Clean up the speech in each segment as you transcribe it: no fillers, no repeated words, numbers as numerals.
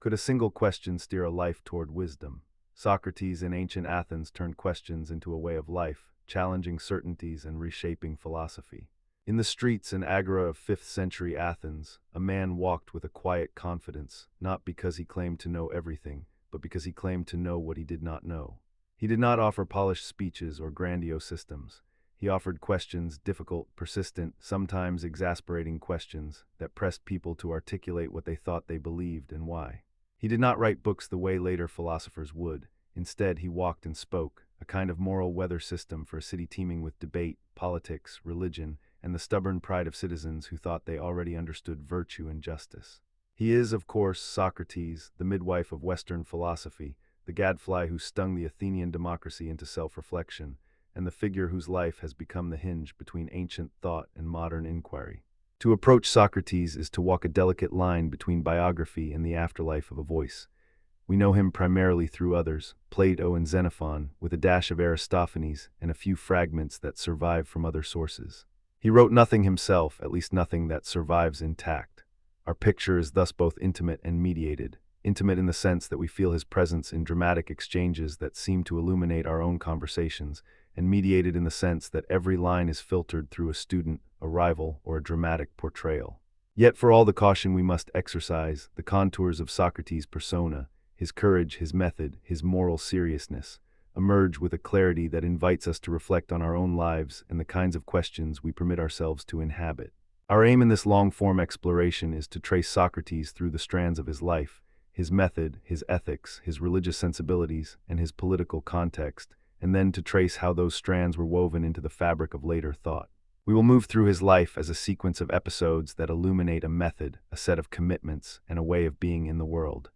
Could a single question steer a life toward wisdom? Socrates in ancient Athens turned questions into a way of life, challenging certainties and reshaping philosophy. In the streets and agora of 5th century Athens, a man walked with a quiet confidence, not because he claimed to know everything, but because he claimed to know what he did not know. He did not offer polished speeches or grandiose systems. He offered questions, difficult, persistent, sometimes exasperating questions that pressed people to articulate what they thought they believed and why. He did not write books the way later philosophers would. Instead, he walked and spoke, a kind of moral weather system for a city teeming with debate, politics, religion, and the stubborn pride of citizens who thought they already understood virtue and justice. He is, of course, Socrates, the midwife of Western philosophy, the gadfly who stung the Athenian democracy into self-reflection, and the figure whose life has become the hinge between ancient thought and modern inquiry. To approach Socrates is to walk a delicate line between biography and the afterlife of a voice. We know him primarily through others, Plato and Xenophon, with a dash of Aristophanes and a few fragments that survive from other sources. He wrote nothing himself, at least nothing that survives intact. Our picture is thus both intimate and mediated. Intimate in the sense that we feel his presence in dramatic exchanges that seem to illuminate our own conversations, and mediated in the sense that every line is filtered through a student, a rival, or a dramatic portrayal. Yet for all the caution we must exercise, the contours of Socrates' persona, his courage, his method, his moral seriousness, emerge with a clarity that invites us to reflect on our own lives and the kinds of questions we permit ourselves to inhabit. Our aim in this long-form exploration is to trace Socrates through the strands of his life, his method, his ethics, his religious sensibilities, and his political context, and then to trace how those strands were woven into the fabric of later thought. We will move through his life as a sequence of episodes that illuminate a method, a set of commitments, and a way of being in the world.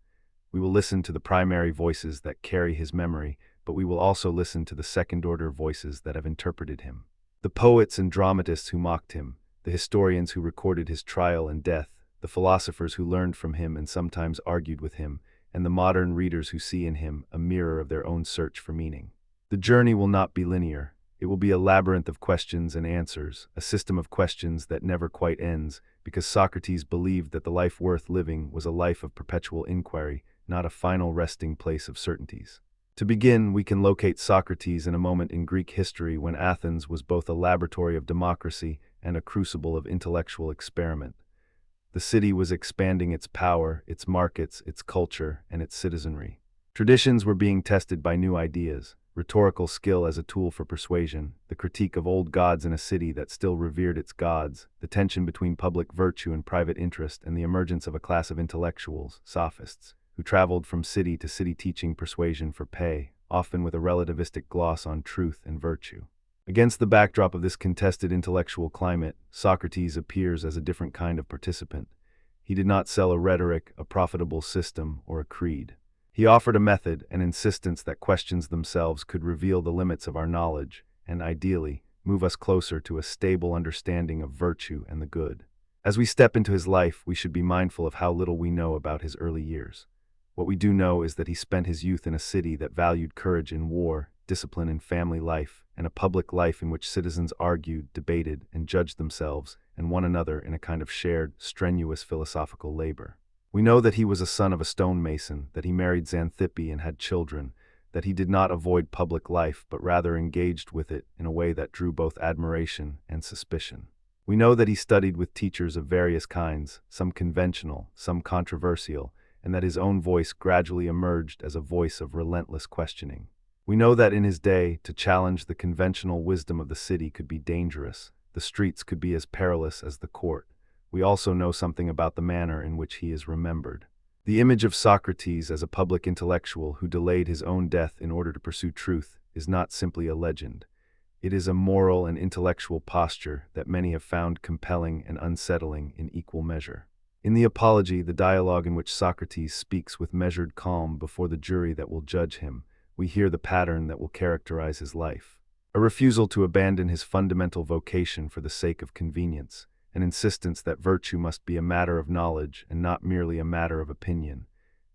We will listen to the primary voices that carry his memory, but we will also listen to the second-order voices that have interpreted him. The poets and dramatists who mocked him, the historians who recorded his trial and death, the philosophers who learned from him and sometimes argued with him, and the modern readers who see in him a mirror of their own search for meaning. The journey will not be linear. It will be a labyrinth of questions and answers, a system of questions that never quite ends, because Socrates believed that the life worth living was a life of perpetual inquiry, not a final resting place of certainties. To begin, we can locate Socrates in a moment in Greek history when Athens was both a laboratory of democracy and a crucible of intellectual experiment. The city was expanding its power, its markets, its culture, and its citizenry. Traditions were being tested by new ideas, rhetorical skill as a tool for persuasion, the critique of old gods in a city that still revered its gods, the tension between public virtue and private interest, and the emergence of a class of intellectuals, sophists, who traveled from city to city teaching persuasion for pay, often with a relativistic gloss on truth and virtue. Against the backdrop of this contested intellectual climate, Socrates appears as a different kind of participant. He did not sell a rhetoric, a profitable system, or a creed. He offered a method, an insistence that questions themselves could reveal the limits of our knowledge, and ideally, move us closer to a stable understanding of virtue and the good. As we step into his life, we should be mindful of how little we know about his early years. What we do know is that he spent his youth in a city that valued courage in war, discipline in family life, and a public life in which citizens argued, debated, and judged themselves and one another in a kind of shared, strenuous philosophical labor. We know that he was a son of a stonemason, that he married Xanthippe and had children, that he did not avoid public life but rather engaged with it in a way that drew both admiration and suspicion. We know that he studied with teachers of various kinds, some conventional, some controversial, and that his own voice gradually emerged as a voice of relentless questioning. We know that in his day, to challenge the conventional wisdom of the city could be dangerous. The streets could be as perilous as the court. We also know something about the manner in which he is remembered. The image of Socrates as a public intellectual who delayed his own death in order to pursue truth is not simply a legend. It is a moral and intellectual posture that many have found compelling and unsettling in equal measure. In the Apology, the dialogue in which Socrates speaks with measured calm before the jury that will judge him, we hear the pattern that will characterize his life. A refusal to abandon his fundamental vocation for the sake of convenience, an insistence that virtue must be a matter of knowledge and not merely a matter of opinion,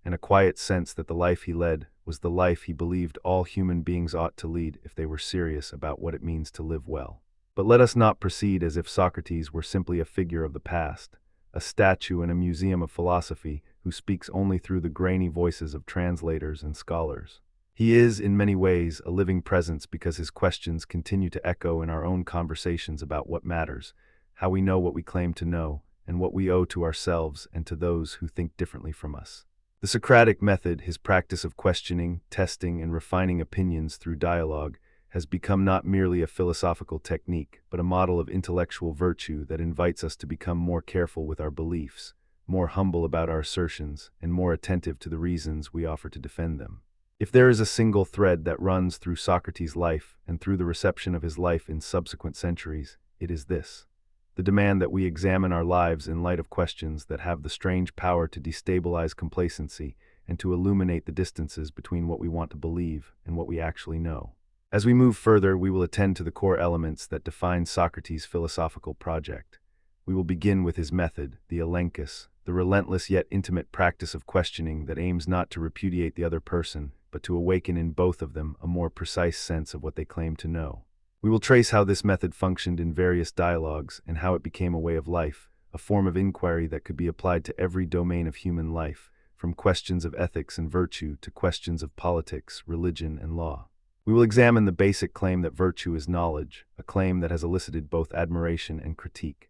and a quiet sense that the life he led was the life he believed all human beings ought to lead if they were serious about what it means to live well. But let us not proceed as if Socrates were simply a figure of the past, a statue in a museum of philosophy who speaks only through the grainy voices of translators and scholars. He is, in many ways, a living presence because his questions continue to echo in our own conversations about what matters, how we know what we claim to know, and what we owe to ourselves and to those who think differently from us. The Socratic method, his practice of questioning, testing, and refining opinions through dialogue, has become not merely a philosophical technique, but a model of intellectual virtue that invites us to become more careful with our beliefs, more humble about our assertions, and more attentive to the reasons we offer to defend them. If there is a single thread that runs through Socrates' life and through the reception of his life in subsequent centuries, it is this: the demand that we examine our lives in light of questions that have the strange power to destabilize complacency and to illuminate the distances between what we want to believe and what we actually know. As we move further, we will attend to the core elements that define Socrates' philosophical project. We will begin with his method, the elenchus, the relentless yet intimate practice of questioning that aims not to repudiate the other person, but to awaken in both of them a more precise sense of what they claim to know. We will trace how this method functioned in various dialogues and how it became a way of life, a form of inquiry that could be applied to every domain of human life, from questions of ethics and virtue to questions of politics, religion, and law. We will examine the basic claim that virtue is knowledge, a claim that has elicited both admiration and critique.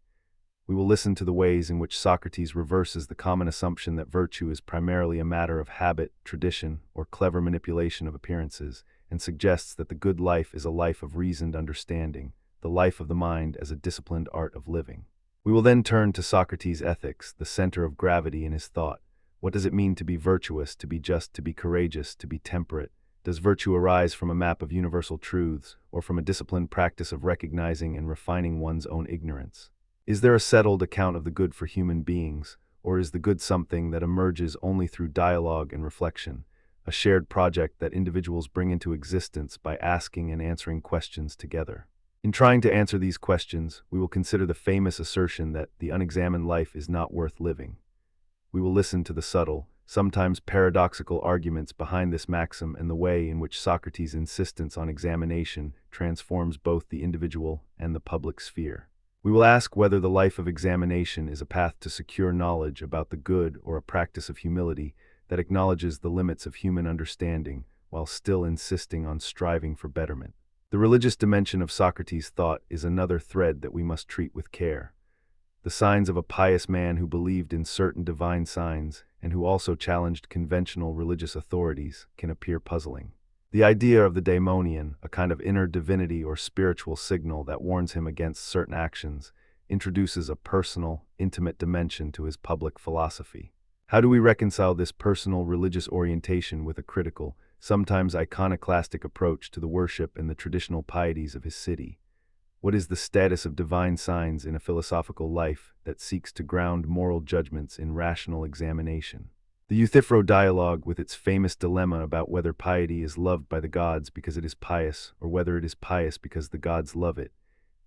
We will listen to the ways in which Socrates reverses the common assumption that virtue is primarily a matter of habit, tradition, or clever manipulation of appearances, and suggests that the good life is a life of reasoned understanding, the life of the mind as a disciplined art of living. We will then turn to Socrates' ethics, the center of gravity in his thought. What does it mean to be virtuous, to be just, to be courageous, to be temperate? Does virtue arise from a map of universal truths, or from a disciplined practice of recognizing and refining one's own ignorance? Is there a settled account of the good for human beings, or is the good something that emerges only through dialogue and reflection, a shared project that individuals bring into existence by asking and answering questions together? In trying to answer these questions, we will consider the famous assertion that the unexamined life is not worth living. We will listen to the subtle, sometimes paradoxical arguments behind this maxim and the way in which Socrates' insistence on examination transforms both the individual and the public sphere. We will ask whether the life of examination is a path to secure knowledge about the good or a practice of humility that acknowledges the limits of human understanding while still insisting on striving for betterment. The religious dimension of Socrates' thought is another thread that we must treat with care. The signs of a pious man who believed in certain divine signs and who also challenged conventional religious authorities can appear puzzling. The idea of the daemonion, a kind of inner divinity or spiritual signal that warns him against certain actions, introduces a personal, intimate dimension to his public philosophy. How do we reconcile this personal religious orientation with a critical, sometimes iconoclastic approach to the worship and the traditional pieties of his city? What is the status of divine signs in a philosophical life that seeks to ground moral judgments in rational examination? The Euthyphro dialogue, with its famous dilemma about whether piety is loved by the gods because it is pious or whether it is pious because the gods love it,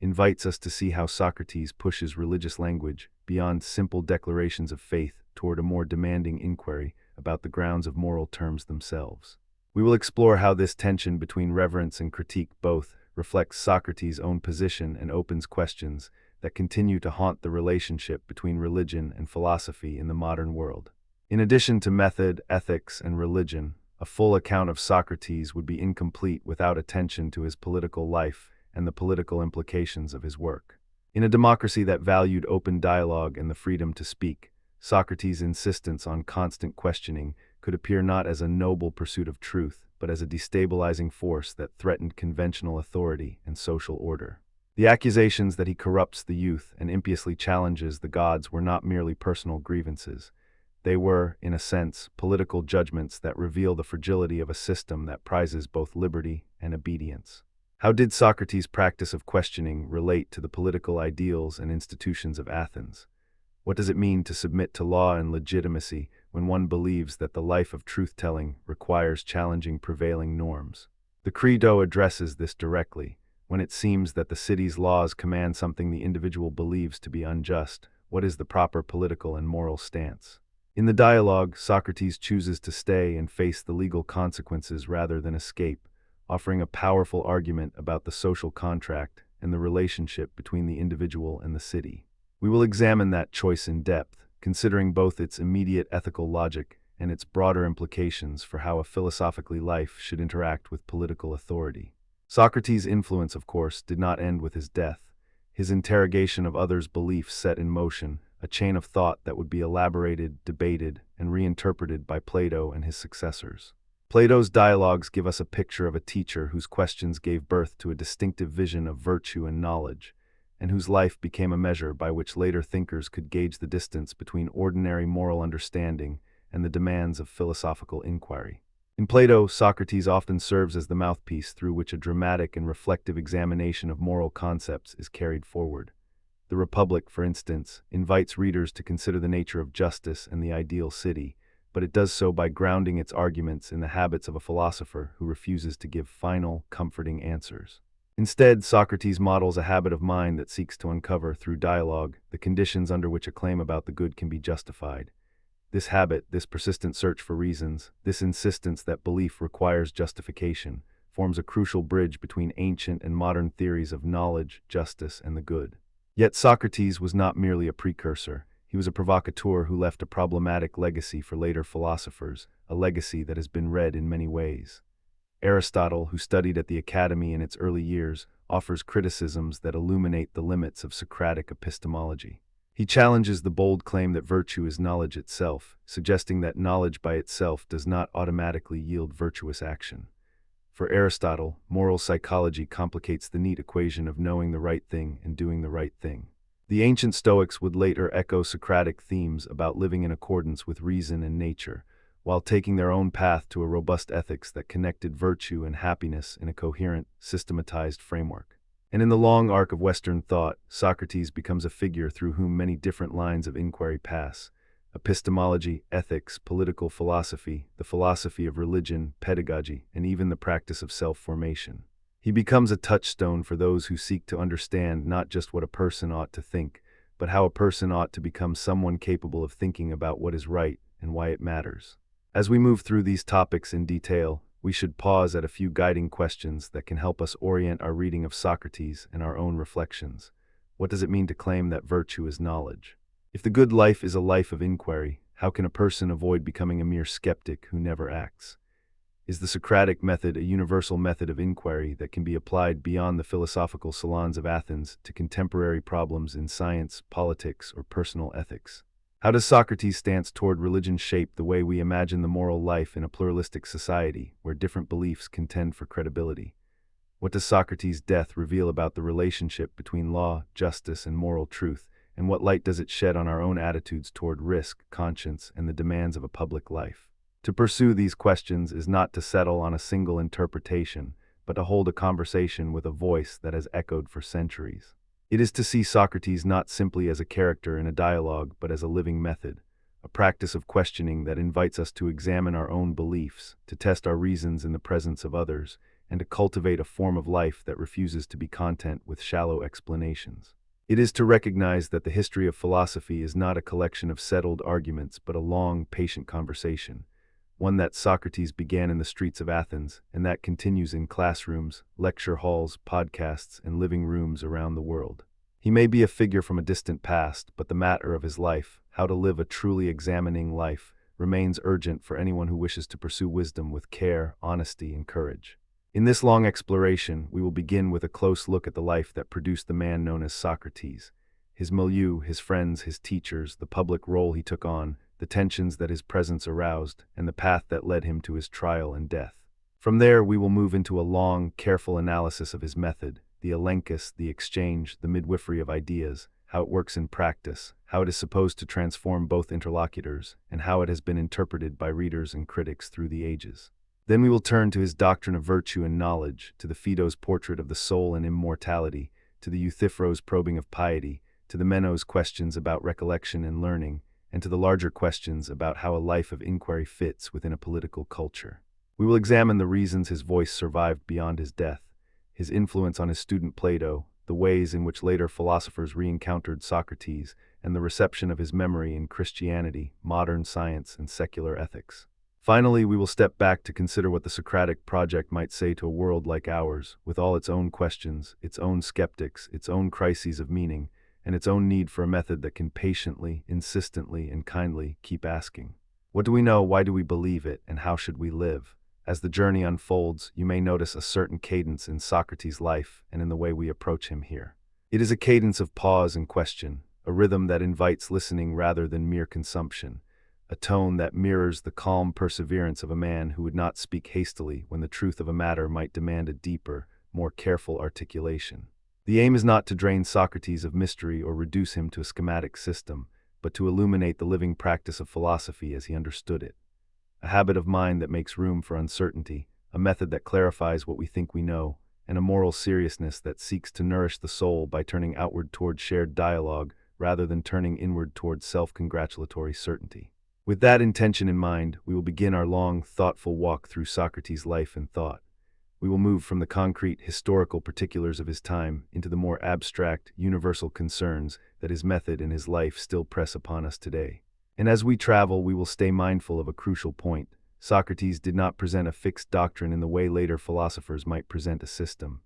invites us to see how Socrates pushes religious language beyond simple declarations of faith toward a more demanding inquiry about the grounds of moral terms themselves. We will explore how this tension between reverence and critique both reflects Socrates' own position and opens questions that continue to haunt the relationship between religion and philosophy in the modern world. In addition to method, ethics, and religion, a full account of Socrates would be incomplete without attention to his political life and the political implications of his work. In a democracy that valued open dialogue and the freedom to speak, Socrates' insistence on constant questioning could appear not as a noble pursuit of truth, but as a destabilizing force that threatened conventional authority and social order. The accusations that he corrupts the youth and impiously challenges the gods were not merely personal grievances. They were, in a sense, political judgments that reveal the fragility of a system that prizes both liberty and obedience. How did Socrates' practice of questioning relate to the political ideals and institutions of Athens? What does it mean to submit to law and legitimacy when one believes that the life of truth-telling requires challenging prevailing norms? The Credo addresses this directly. When it seems that the city's laws command something the individual believes to be unjust, what is the proper political and moral stance? In the dialogue, Socrates chooses to stay and face the legal consequences rather than escape, offering a powerful argument about the social contract and the relationship between the individual and the city. We will examine that choice in depth, considering both its immediate ethical logic and its broader implications for how a philosophically life should interact with political authority. Socrates' influence, of course, did not end with his death. His interrogation of others' beliefs set in motion a chain of thought that would be elaborated, debated, and reinterpreted by Plato and his successors. Plato's dialogues give us a picture of a teacher whose questions gave birth to a distinctive vision of virtue and knowledge, and whose life became a measure by which later thinkers could gauge the distance between ordinary moral understanding and the demands of philosophical inquiry. In Plato, Socrates often serves as the mouthpiece through which a dramatic and reflective examination of moral concepts is carried forward. The Republic, for instance, invites readers to consider the nature of justice and the ideal city, but it does so by grounding its arguments in the habits of a philosopher who refuses to give final, comforting answers. Instead, Socrates models a habit of mind that seeks to uncover, through dialogue, the conditions under which a claim about the good can be justified. This habit, this persistent search for reasons, this insistence that belief requires justification, forms a crucial bridge between ancient and modern theories of knowledge, justice, and the good. Yet Socrates was not merely a precursor. He was a provocateur who left a problematic legacy for later philosophers, a legacy that has been read in many ways. Aristotle, who studied at the academy in its early years, offers criticisms that illuminate the limits of Socratic epistemology. He challenges the bold claim that virtue is knowledge itself, suggesting that knowledge by itself does not automatically yield virtuous action. For Aristotle, moral psychology complicates the neat equation of knowing the right thing and doing the right thing. The ancient Stoics would later echo Socratic themes about living in accordance with reason and nature, while taking their own path to a robust ethics that connected virtue and happiness in a coherent, systematized framework. And in the long arc of Western thought, Socrates becomes a figure through whom many different lines of inquiry pass: epistemology, ethics, political philosophy, the philosophy of religion, pedagogy, and even the practice of self-formation. He becomes a touchstone for those who seek to understand not just what a person ought to think, but how a person ought to become someone capable of thinking about what is right and why it matters. As we move through these topics in detail, we should pause at a few guiding questions that can help us orient our reading of Socrates and our own reflections. What does it mean to claim that virtue is knowledge? If the good life is a life of inquiry, how can a person avoid becoming a mere skeptic who never acts? Is the Socratic method a universal method of inquiry that can be applied beyond the philosophical salons of Athens to contemporary problems in science, politics, or personal ethics? How does Socrates' stance toward religion shape the way we imagine the moral life in a pluralistic society where different beliefs contend for credibility? What does Socrates' death reveal about the relationship between law, justice, and moral truth, and what light does it shed on our own attitudes toward risk, conscience, and the demands of a public life? To pursue these questions is not to settle on a single interpretation, but to hold a conversation with a voice that has echoed for centuries. It is to see Socrates not simply as a character in a dialogue, but as a living method, a practice of questioning that invites us to examine our own beliefs, to test our reasons in the presence of others, and to cultivate a form of life that refuses to be content with shallow explanations. It is to recognize that the history of philosophy is not a collection of settled arguments, but a long, patient conversation, one that Socrates began in the streets of Athens and that continues in classrooms, lecture halls, podcasts, and living rooms around the world. He may be a figure from a distant past, but the matter of his life, how to live a truly examining life, remains urgent for anyone who wishes to pursue wisdom with care, honesty, and courage. In this long exploration, we will begin with a close look at the life that produced the man known as Socrates, his milieu, his friends, his teachers, the public role he took on, the tensions that his presence aroused, and the path that led him to his trial and death. From there, we will move into a long, careful analysis of his method, the elenchus, the exchange, the midwifery of ideas, how it works in practice, how it is supposed to transform both interlocutors, and how it has been interpreted by readers and critics through the ages. Then we will turn to his doctrine of virtue and knowledge, to the Phaedo's portrait of the soul and immortality, to the Euthyphro's probing of piety, to the Meno's questions about recollection and learning, and to the larger questions about how a life of inquiry fits within a political culture. We will examine the reasons his voice survived beyond his death, his influence on his student Plato, the ways in which later philosophers re-encountered Socrates, and the reception of his memory in Christianity, modern science, and secular ethics. Finally, we will step back to consider what the Socratic project might say to a world like ours, with all its own questions, its own skeptics, its own crises of meaning, and its own need for a method that can patiently, insistently, and kindly keep asking. What do we know? Why do we believe it? And how should we live? As the journey unfolds, you may notice a certain cadence in Socrates' life and in the way we approach him here. It is a cadence of pause and question, a rhythm that invites listening rather than mere consumption, a tone that mirrors the calm perseverance of a man who would not speak hastily when the truth of a matter might demand a deeper, more careful articulation. The aim is not to drain Socrates of mystery or reduce him to a schematic system, but to illuminate the living practice of philosophy as he understood it. A habit of mind that makes room for uncertainty, a method that clarifies what we think we know, and a moral seriousness that seeks to nourish the soul by turning outward toward shared dialogue rather than turning inward toward self-congratulatory certainty. With that intention in mind, we will begin our long, thoughtful walk through Socrates' life and thought. We will move from the concrete, historical particulars of his time into the more abstract, universal concerns that his method and his life still press upon us today. And as we travel, we will stay mindful of a crucial point. Socrates did not present a fixed doctrine in the way later philosophers might present a system.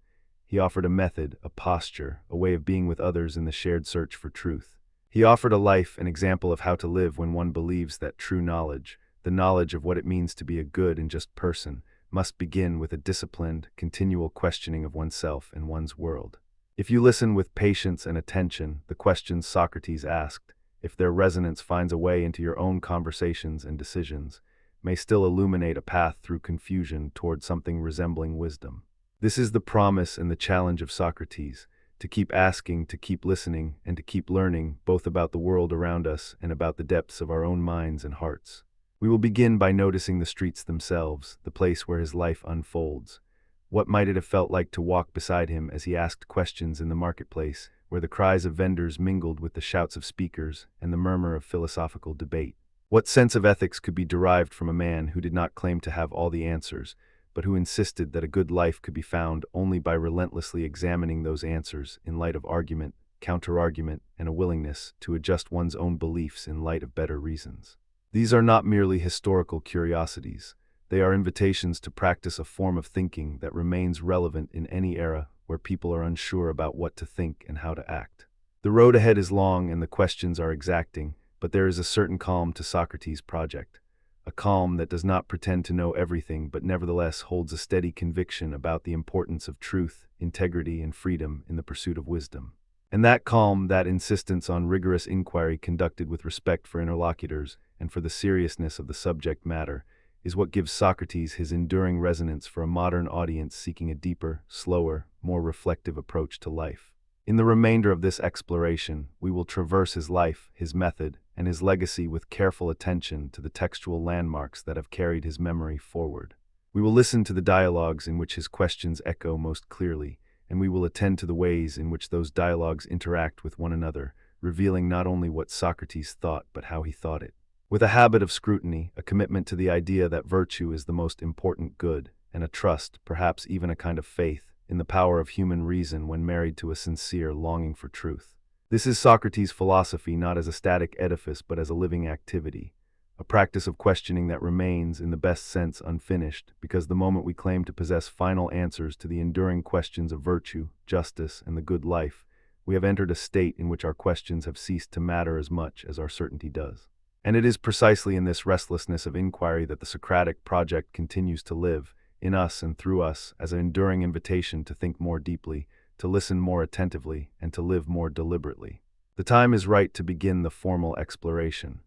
He offered a method, a posture, a way of being with others in the shared search for truth. He offered a life, an example of how to live when one believes that true knowledge, the knowledge of what it means to be a good and just person, must begin with a disciplined, continual questioning of oneself and one's world. If you listen with patience and attention, the questions Socrates asked, if their resonance finds a way into your own conversations and decisions, may still illuminate a path through confusion toward something resembling wisdom. This is the promise and the challenge of Socrates, to keep asking, to keep listening, and to keep learning, both about the world around us and about the depths of our own minds and hearts. We will begin by noticing the streets themselves, the place where his life unfolds. What might it have felt like to walk beside him as he asked questions in the marketplace, where the cries of vendors mingled with the shouts of speakers and the murmur of philosophical debate? What sense of ethics could be derived from a man who did not claim to have all the answers, but who insisted that a good life could be found only by relentlessly examining those answers in light of argument, counter-argument, and a willingness to adjust one's own beliefs in light of better reasons? These are not merely historical curiosities. They are invitations to practice a form of thinking that remains relevant in any era where people are unsure about what to think and how to act. The road ahead is long and the questions are exacting, but there is a certain calm to Socrates' project. A calm that does not pretend to know everything but nevertheless holds a steady conviction about the importance of truth, integrity, and freedom in the pursuit of wisdom. And that calm, that insistence on rigorous inquiry conducted with respect for interlocutors and for the seriousness of the subject matter, is what gives Socrates his enduring resonance for a modern audience seeking a deeper, slower, more reflective approach to life. In the remainder of this exploration, we will traverse his life, his method, and his legacy with careful attention to the textual landmarks that have carried his memory forward. We will listen to the dialogues in which his questions echo most clearly, and we will attend to the ways in which those dialogues interact with one another, revealing not only what Socrates thought but how he thought it. With a habit of scrutiny, a commitment to the idea that virtue is the most important good, and a trust, perhaps even a kind of faith, in the power of human reason when married to a sincere longing for truth. This is Socrates' philosophy not as a static edifice but as a living activity, a practice of questioning that remains, in the best sense, unfinished, because the moment we claim to possess final answers to the enduring questions of virtue, justice, and the good life, we have entered a state in which our questions have ceased to matter as much as our certainty does. And it is precisely in this restlessness of inquiry that the Socratic project continues to live, in us and through us, as an enduring invitation to think more deeply, to listen more attentively, and to live more deliberately. The time is right to begin the formal exploration.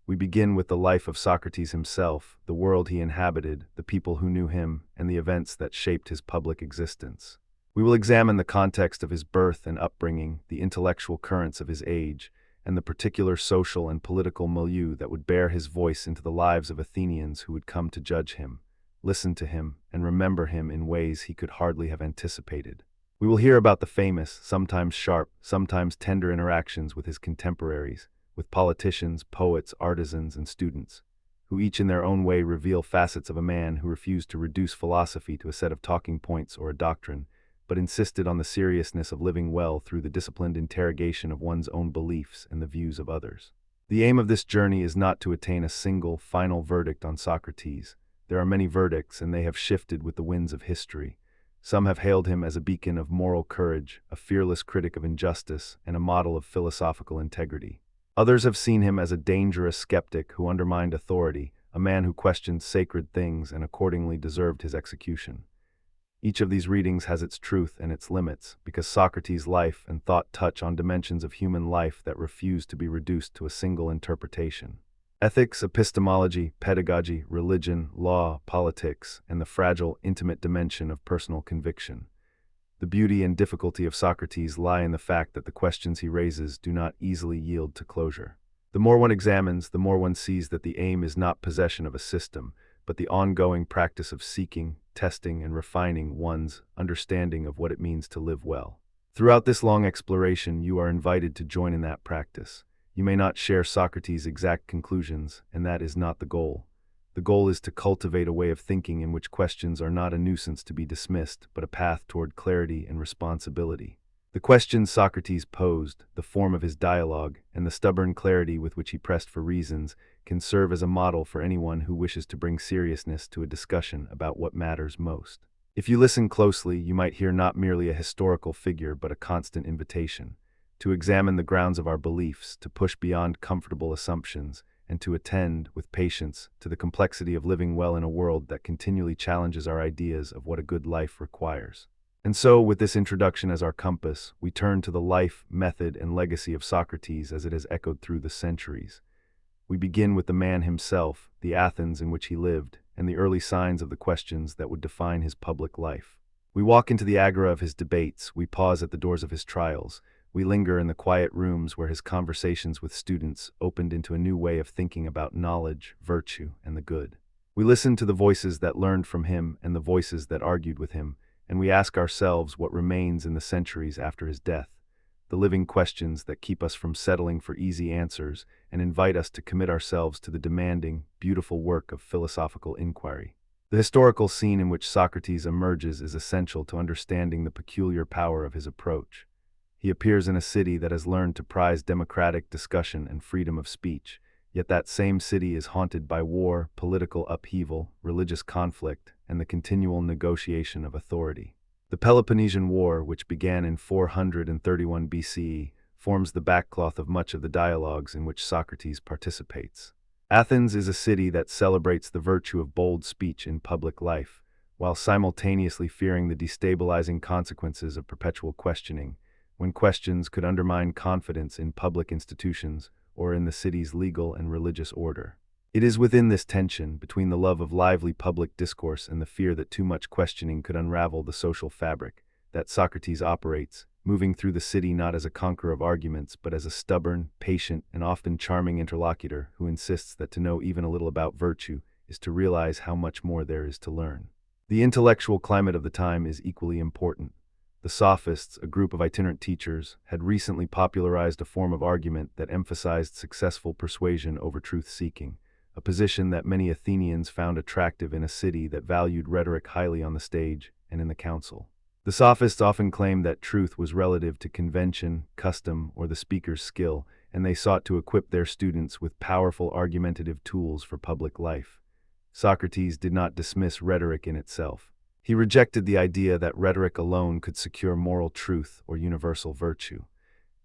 We begin with the life of Socrates himself, the world he inhabited, the people who knew him, and the events that shaped his public existence. We will examine the context of his birth and upbringing, the intellectual currents of his age, and the particular social and political milieu that would bear his voice into the lives of Athenians who would come to judge him, listen to him, and remember him in ways he could hardly have anticipated. We will hear about the famous, sometimes sharp, sometimes tender interactions with his contemporaries, with politicians, poets, artisans, and students, who each in their own way reveal facets of a man who refused to reduce philosophy to a set of talking points or a doctrine, but insisted on the seriousness of living well through the disciplined interrogation of one's own beliefs and the views of others. The aim of this journey is not to attain a single, final verdict on Socrates. There are many verdicts, and they have shifted with the winds of history. Some have hailed him as a beacon of moral courage, a fearless critic of injustice, and a model of philosophical integrity. Others have seen him as a dangerous skeptic who undermined authority, a man who questioned sacred things and accordingly deserved his execution. Each of these readings has its truth and its limits, because Socrates' life and thought touch on dimensions of human life that refuse to be reduced to a single interpretation. Ethics, epistemology, pedagogy, religion, law, politics, and the fragile, intimate dimension of personal conviction. The beauty and difficulty of Socrates lie in the fact that the questions he raises do not easily yield to closure. The more one examines, the more one sees that the aim is not possession of a system, but the ongoing practice of seeking, testing, and refining one's understanding of what it means to live well. Throughout this long exploration, you are invited to join in that practice. You may not share Socrates' exact conclusions, and that is not the goal. The goal is to cultivate a way of thinking in which questions are not a nuisance to be dismissed, but a path toward clarity and responsibility. The questions Socrates posed, the form of his dialogue, and the stubborn clarity with which he pressed for reasons can serve as a model for anyone who wishes to bring seriousness to a discussion about what matters most. If you listen closely, you might hear not merely a historical figure but a constant invitation to examine the grounds of our beliefs, to push beyond comfortable assumptions, and to attend, with patience, to the complexity of living well in a world that continually challenges our ideas of what a good life requires. And so, with this introduction as our compass, we turn to the life, method, and legacy of Socrates as it has echoed through the centuries. We begin with the man himself, the Athens in which he lived, and the early signs of the questions that would define his public life. We walk into the agora of his debates, we pause at the doors of his trials, we linger in the quiet rooms where his conversations with students opened into a new way of thinking about knowledge, virtue, and the good. We listen to the voices that learned from him and the voices that argued with him, and we ask ourselves what remains in the centuries after his death, the living questions that keep us from settling for easy answers and invite us to commit ourselves to the demanding, beautiful work of philosophical inquiry. The historical scene in which Socrates emerges is essential to understanding the peculiar power of his approach. He appears in a city that has learned to prize democratic discussion and freedom of speech, yet that same city is haunted by war, political upheaval, religious conflict, and the continual negotiation of authority. The Peloponnesian War, which began in 431 BCE, forms the backcloth of much of the dialogues in which Socrates participates. Athens is a city that celebrates the virtue of bold speech in public life, while simultaneously fearing the destabilizing consequences of perpetual questioning, when questions could undermine confidence in public institutions or in the city's legal and religious order. It is within this tension, between the love of lively public discourse and the fear that too much questioning could unravel the social fabric, that Socrates operates, moving through the city not as a conqueror of arguments, but as a stubborn, patient, and often charming interlocutor who insists that to know even a little about virtue is to realize how much more there is to learn. The intellectual climate of the time is equally important. The Sophists, a group of itinerant teachers, had recently popularized a form of argument that emphasized successful persuasion over truth-seeking, a position that many Athenians found attractive in a city that valued rhetoric highly on the stage and in the council. The Sophists often claimed that truth was relative to convention, custom, or the speaker's skill, and they sought to equip their students with powerful argumentative tools for public life. Socrates did not dismiss rhetoric in itself. He rejected the idea that rhetoric alone could secure moral truth or universal virtue.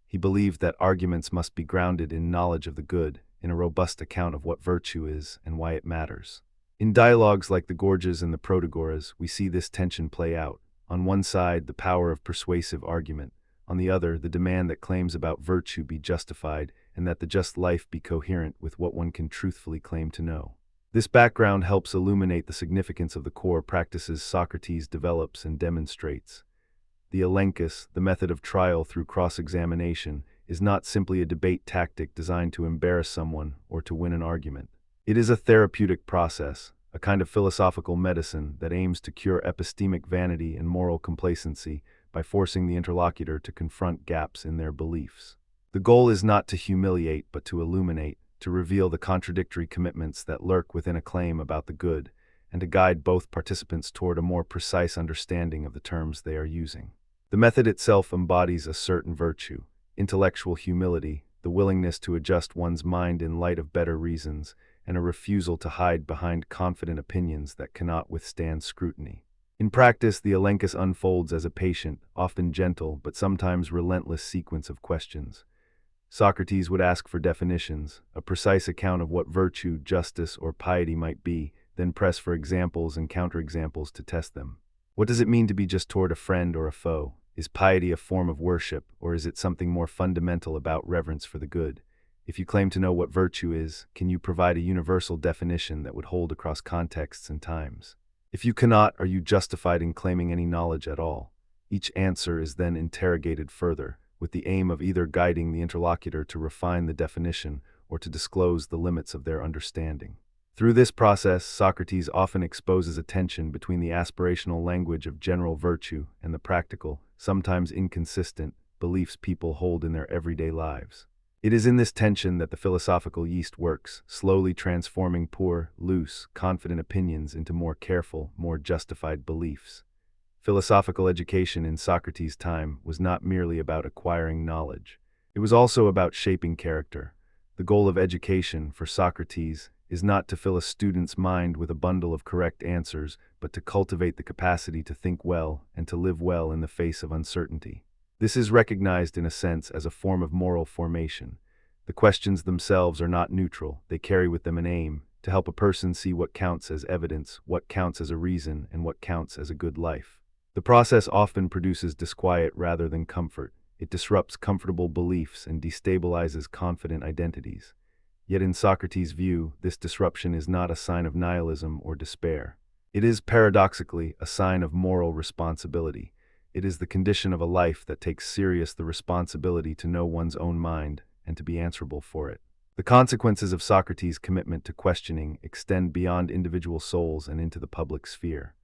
He believed that arguments must be grounded in knowledge of the good, in a robust account of what virtue is and why it matters. In dialogues like the Gorgias and the Protagoras, we see this tension play out. On one side, the power of persuasive argument. On the other, the demand that claims about virtue be justified and that the just life be coherent with what one can truthfully claim to know. This background helps illuminate the significance of the core practices Socrates develops and demonstrates. The elenchus, the method of trial through cross-examination, is not simply a debate tactic designed to embarrass someone or to win an argument. It is a therapeutic process, a kind of philosophical medicine that aims to cure epistemic vanity and moral complacency by forcing the interlocutor to confront gaps in their beliefs. The goal is not to humiliate but to illuminate, to reveal the contradictory commitments that lurk within a claim about the good, and to guide both participants toward a more precise understanding of the terms they are using. The method itself embodies a certain virtue, intellectual humility, the willingness to adjust one's mind in light of better reasons, and a refusal to hide behind confident opinions that cannot withstand scrutiny. In practice, the elenchus unfolds as a patient, often gentle, but sometimes relentless sequence of questions. Socrates would ask for definitions, a precise account of what virtue, justice, or piety might be, then press for examples and counterexamples to test them. What does it mean to be just toward a friend or a foe? Is piety a form of worship, or is it something more fundamental about reverence for the good? If you claim to know what virtue is, can you provide a universal definition that would hold across contexts and times? If you cannot, are you justified in claiming any knowledge at all? Each answer is then interrogated further, with the aim of either guiding the interlocutor to refine the definition or to disclose the limits of their understanding. Through this process, Socrates often exposes a tension between the aspirational language of general virtue and the practical, sometimes inconsistent, beliefs people hold in their everyday lives. It is in this tension that the philosophical yeast works, slowly transforming poor, loose, confident opinions into more careful, more justified beliefs. Philosophical education in Socrates' time was not merely about acquiring knowledge. It was also about shaping character. The goal of education, for Socrates, is not to fill a student's mind with a bundle of correct answers, but to cultivate the capacity to think well and to live well in the face of uncertainty. This is recognized in a sense as a form of moral formation. The questions themselves are not neutral, they carry with them an aim, to help a person see what counts as evidence, what counts as a reason, and what counts as a good life. The process often produces disquiet rather than comfort. It disrupts comfortable beliefs and destabilizes confident identities. Yet in Socrates' view, this disruption is not a sign of nihilism or despair. It is, paradoxically, a sign of moral responsibility. It is the condition of a life that takes serious the responsibility to know one's own mind and to be answerable for it. The consequences of Socrates' commitment to questioning extend beyond individual souls and into the public sphere.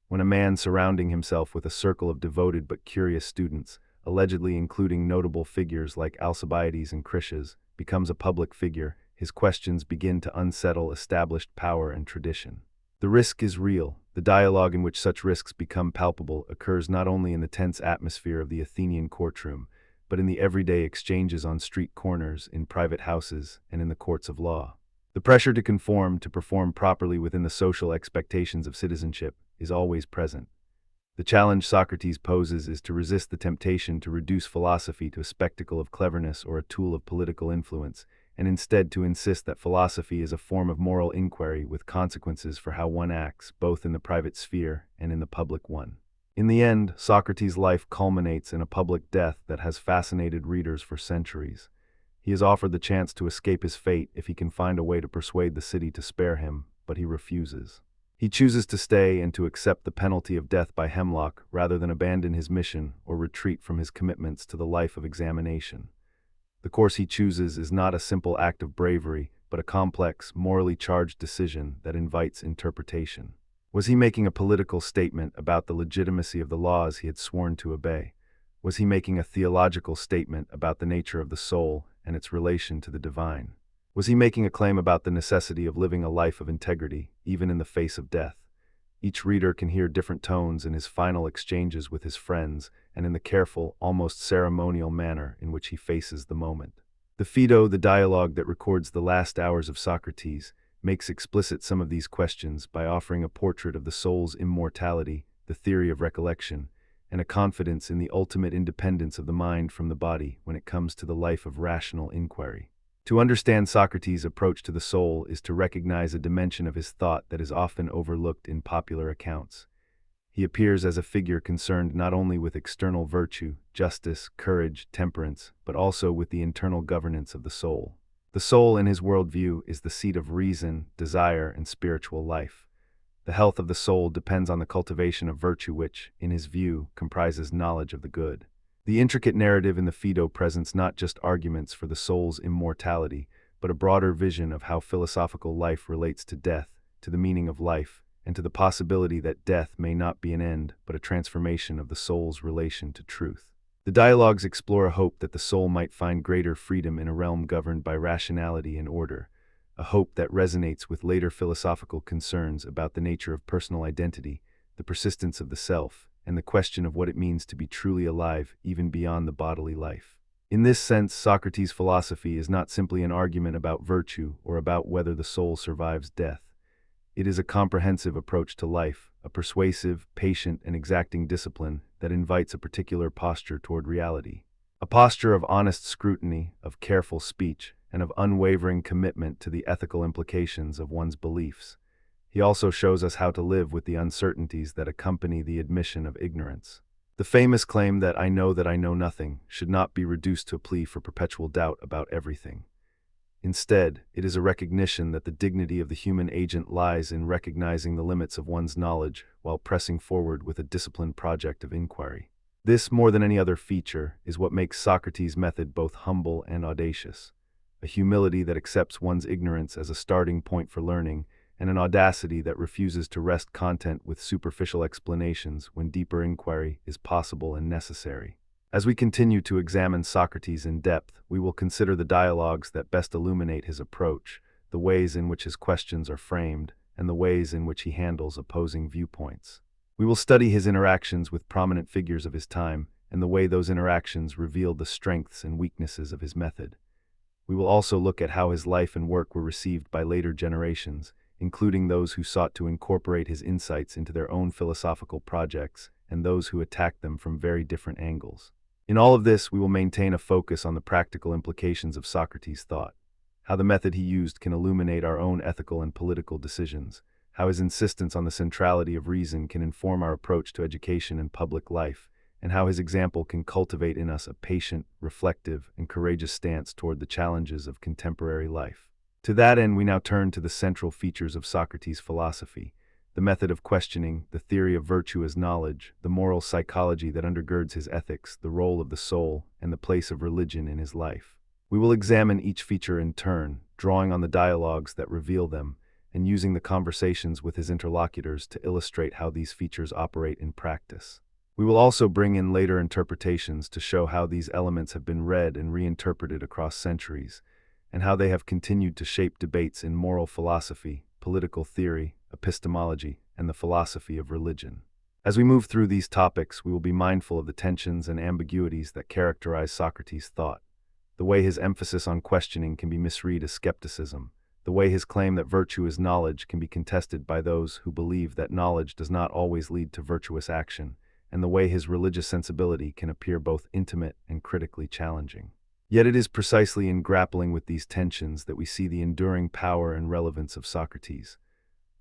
When a man surrounding himself with a circle of devoted but curious students, allegedly including notable figures like Alcibiades and Critias, becomes a public figure, his questions begin to unsettle established power and tradition. The risk is real. The dialogue in which such risks become palpable occurs not only in the tense atmosphere of the Athenian courtroom, but in the everyday exchanges on street corners, in private houses, and in the courts of law. The pressure to conform, to perform properly within the social expectations of citizenship, is always present. The challenge Socrates poses is to resist the temptation to reduce philosophy to a spectacle of cleverness or a tool of political influence, and instead to insist that philosophy is a form of moral inquiry with consequences for how one acts, both in the private sphere and in the public one. In the end, Socrates' life culminates in a public death that has fascinated readers for centuries. He is offered the chance to escape his fate if he can find a way to persuade the city to spare him, but he refuses. He chooses to stay and to accept the penalty of death by hemlock rather than abandon his mission or retreat from his commitments to the life of examination. The course he chooses is not a simple act of bravery, but a complex, morally charged decision that invites interpretation. Was he making a political statement about the legitimacy of the laws he had sworn to obey? Was he making a theological statement about the nature of the soul and its relation to the divine? Was he making a claim about the necessity of living a life of integrity, even in the face of death? Each reader can hear different tones in his final exchanges with his friends and in the careful, almost ceremonial manner in which he faces the moment. The Phaedo, the dialogue that records the last hours of Socrates, makes explicit some of these questions by offering a portrait of the soul's immortality, the theory of recollection, and a confidence in the ultimate independence of the mind from the body when it comes to the life of rational inquiry. To understand Socrates' approach to the soul is to recognize a dimension of his thought that is often overlooked in popular accounts. He appears as a figure concerned not only with external virtue, justice, courage, temperance, but also with the internal governance of the soul. The soul, in his worldview, is the seat of reason, desire, and spiritual life. The health of the soul depends on the cultivation of virtue which, in his view, comprises knowledge of the good. The intricate narrative in the Phaedo presents not just arguments for the soul's immortality, but a broader vision of how philosophical life relates to death, to the meaning of life, and to the possibility that death may not be an end, but a transformation of the soul's relation to truth. The dialogues explore a hope that the soul might find greater freedom in a realm governed by rationality and order, a hope that resonates with later philosophical concerns about the nature of personal identity, the persistence of the self, and the question of what it means to be truly alive even beyond the bodily life. In this sense, Socrates' philosophy is not simply an argument about virtue or about whether the soul survives death. It is a comprehensive approach to life, a persuasive, patient, and exacting discipline that invites a particular posture toward reality. A posture of honest scrutiny, of careful speech, and of unwavering commitment to the ethical implications of one's beliefs. He also shows us how to live with the uncertainties that accompany the admission of ignorance. The famous claim that I know nothing should not be reduced to a plea for perpetual doubt about everything. Instead, it is a recognition that the dignity of the human agent lies in recognizing the limits of one's knowledge while pressing forward with a disciplined project of inquiry. This, more than any other feature, is what makes Socrates' method both humble and audacious. A humility that accepts one's ignorance as a starting point for learning, and an audacity that refuses to rest content with superficial explanations when deeper inquiry is possible and necessary. As we continue to examine Socrates in depth, we will consider the dialogues that best illuminate his approach, the ways in which his questions are framed, and the ways in which he handles opposing viewpoints. We will study his interactions with prominent figures of his time, and the way those interactions reveal the strengths and weaknesses of his method. We will also look at how his life and work were received by later generations, including those who sought to incorporate his insights into their own philosophical projects and those who attacked them from very different angles. In all of this, we will maintain a focus on the practical implications of Socrates' thought, how the method he used can illuminate our own ethical and political decisions, how his insistence on the centrality of reason can inform our approach to education and public life, and how his example can cultivate in us a patient, reflective, and courageous stance toward the challenges of contemporary life. To that end, we now turn to the central features of Socrates' philosophy: the method of questioning, the theory of virtue as knowledge, the moral psychology that undergirds his ethics, the role of the soul, and the place of religion in his life. We will examine each feature in turn, drawing on the dialogues that reveal them, and using the conversations with his interlocutors to illustrate how these features operate in practice. We will also bring in later interpretations to show how these elements have been read and reinterpreted across centuries, and how they have continued to shape debates in moral philosophy, political theory, epistemology, and the philosophy of religion. As we move through these topics, we will be mindful of the tensions and ambiguities that characterize Socrates' thought, the way his emphasis on questioning can be misread as skepticism, the way his claim that virtue is knowledge can be contested by those who believe that knowledge does not always lead to virtuous action, and the way his religious sensibility can appear both intimate and critically challenging. Yet it is precisely in grappling with these tensions that we see the enduring power and relevance of Socrates,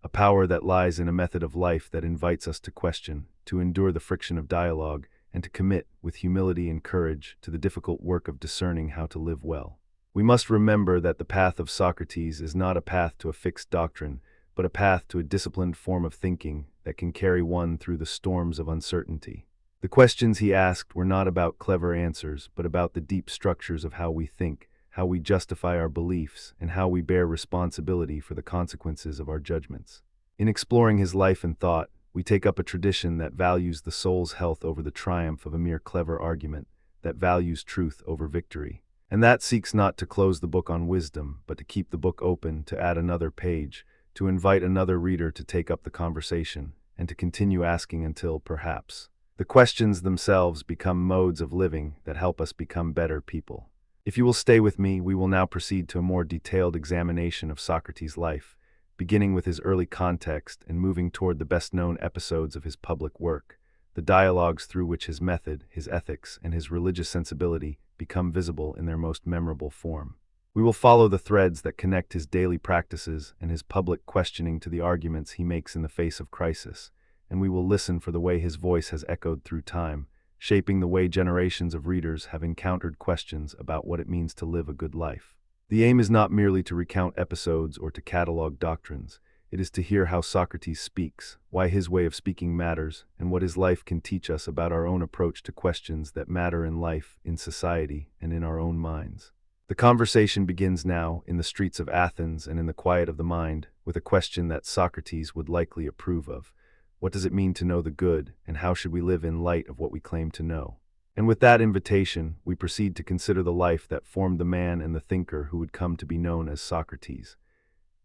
a power that lies in a method of life that invites us to question, to endure the friction of dialogue, and to commit, with humility and courage, to the difficult work of discerning how to live well. We must remember that the path of Socrates is not a path to a fixed doctrine, but a path to a disciplined form of thinking that can carry one through the storms of uncertainty. The questions he asked were not about clever answers, but about the deep structures of how we think, how we justify our beliefs, and how we bear responsibility for the consequences of our judgments. In exploring his life and thought, we take up a tradition that values the soul's health over the triumph of a mere clever argument, that values truth over victory, and that seeks not to close the book on wisdom, but to keep the book open, to add another page, to invite another reader to take up the conversation, and to continue asking until, perhaps, the questions themselves become modes of living that help us become better people. If you will stay with me, we will now proceed to a more detailed examination of Socrates' life, beginning with his early context and moving toward the best-known episodes of his public work, the dialogues through which his method, his ethics, and his religious sensibility become visible in their most memorable form. We will follow the threads that connect his daily practices and his public questioning to the arguments he makes in the face of crisis, and we will listen for the way his voice has echoed through time, shaping the way generations of readers have encountered questions about what it means to live a good life. The aim is not merely to recount episodes or to catalog doctrines. It is to hear how Socrates speaks, why his way of speaking matters, and what his life can teach us about our own approach to questions that matter in life, in society, and in our own minds. The conversation begins now, in the streets of Athens and in the quiet of the mind, with a question that Socrates would likely approve of. What does it mean to know the good, and how should we live in light of what we claim to know? And with that invitation, we proceed to consider the life that formed the man and the thinker who would come to be known as Socrates.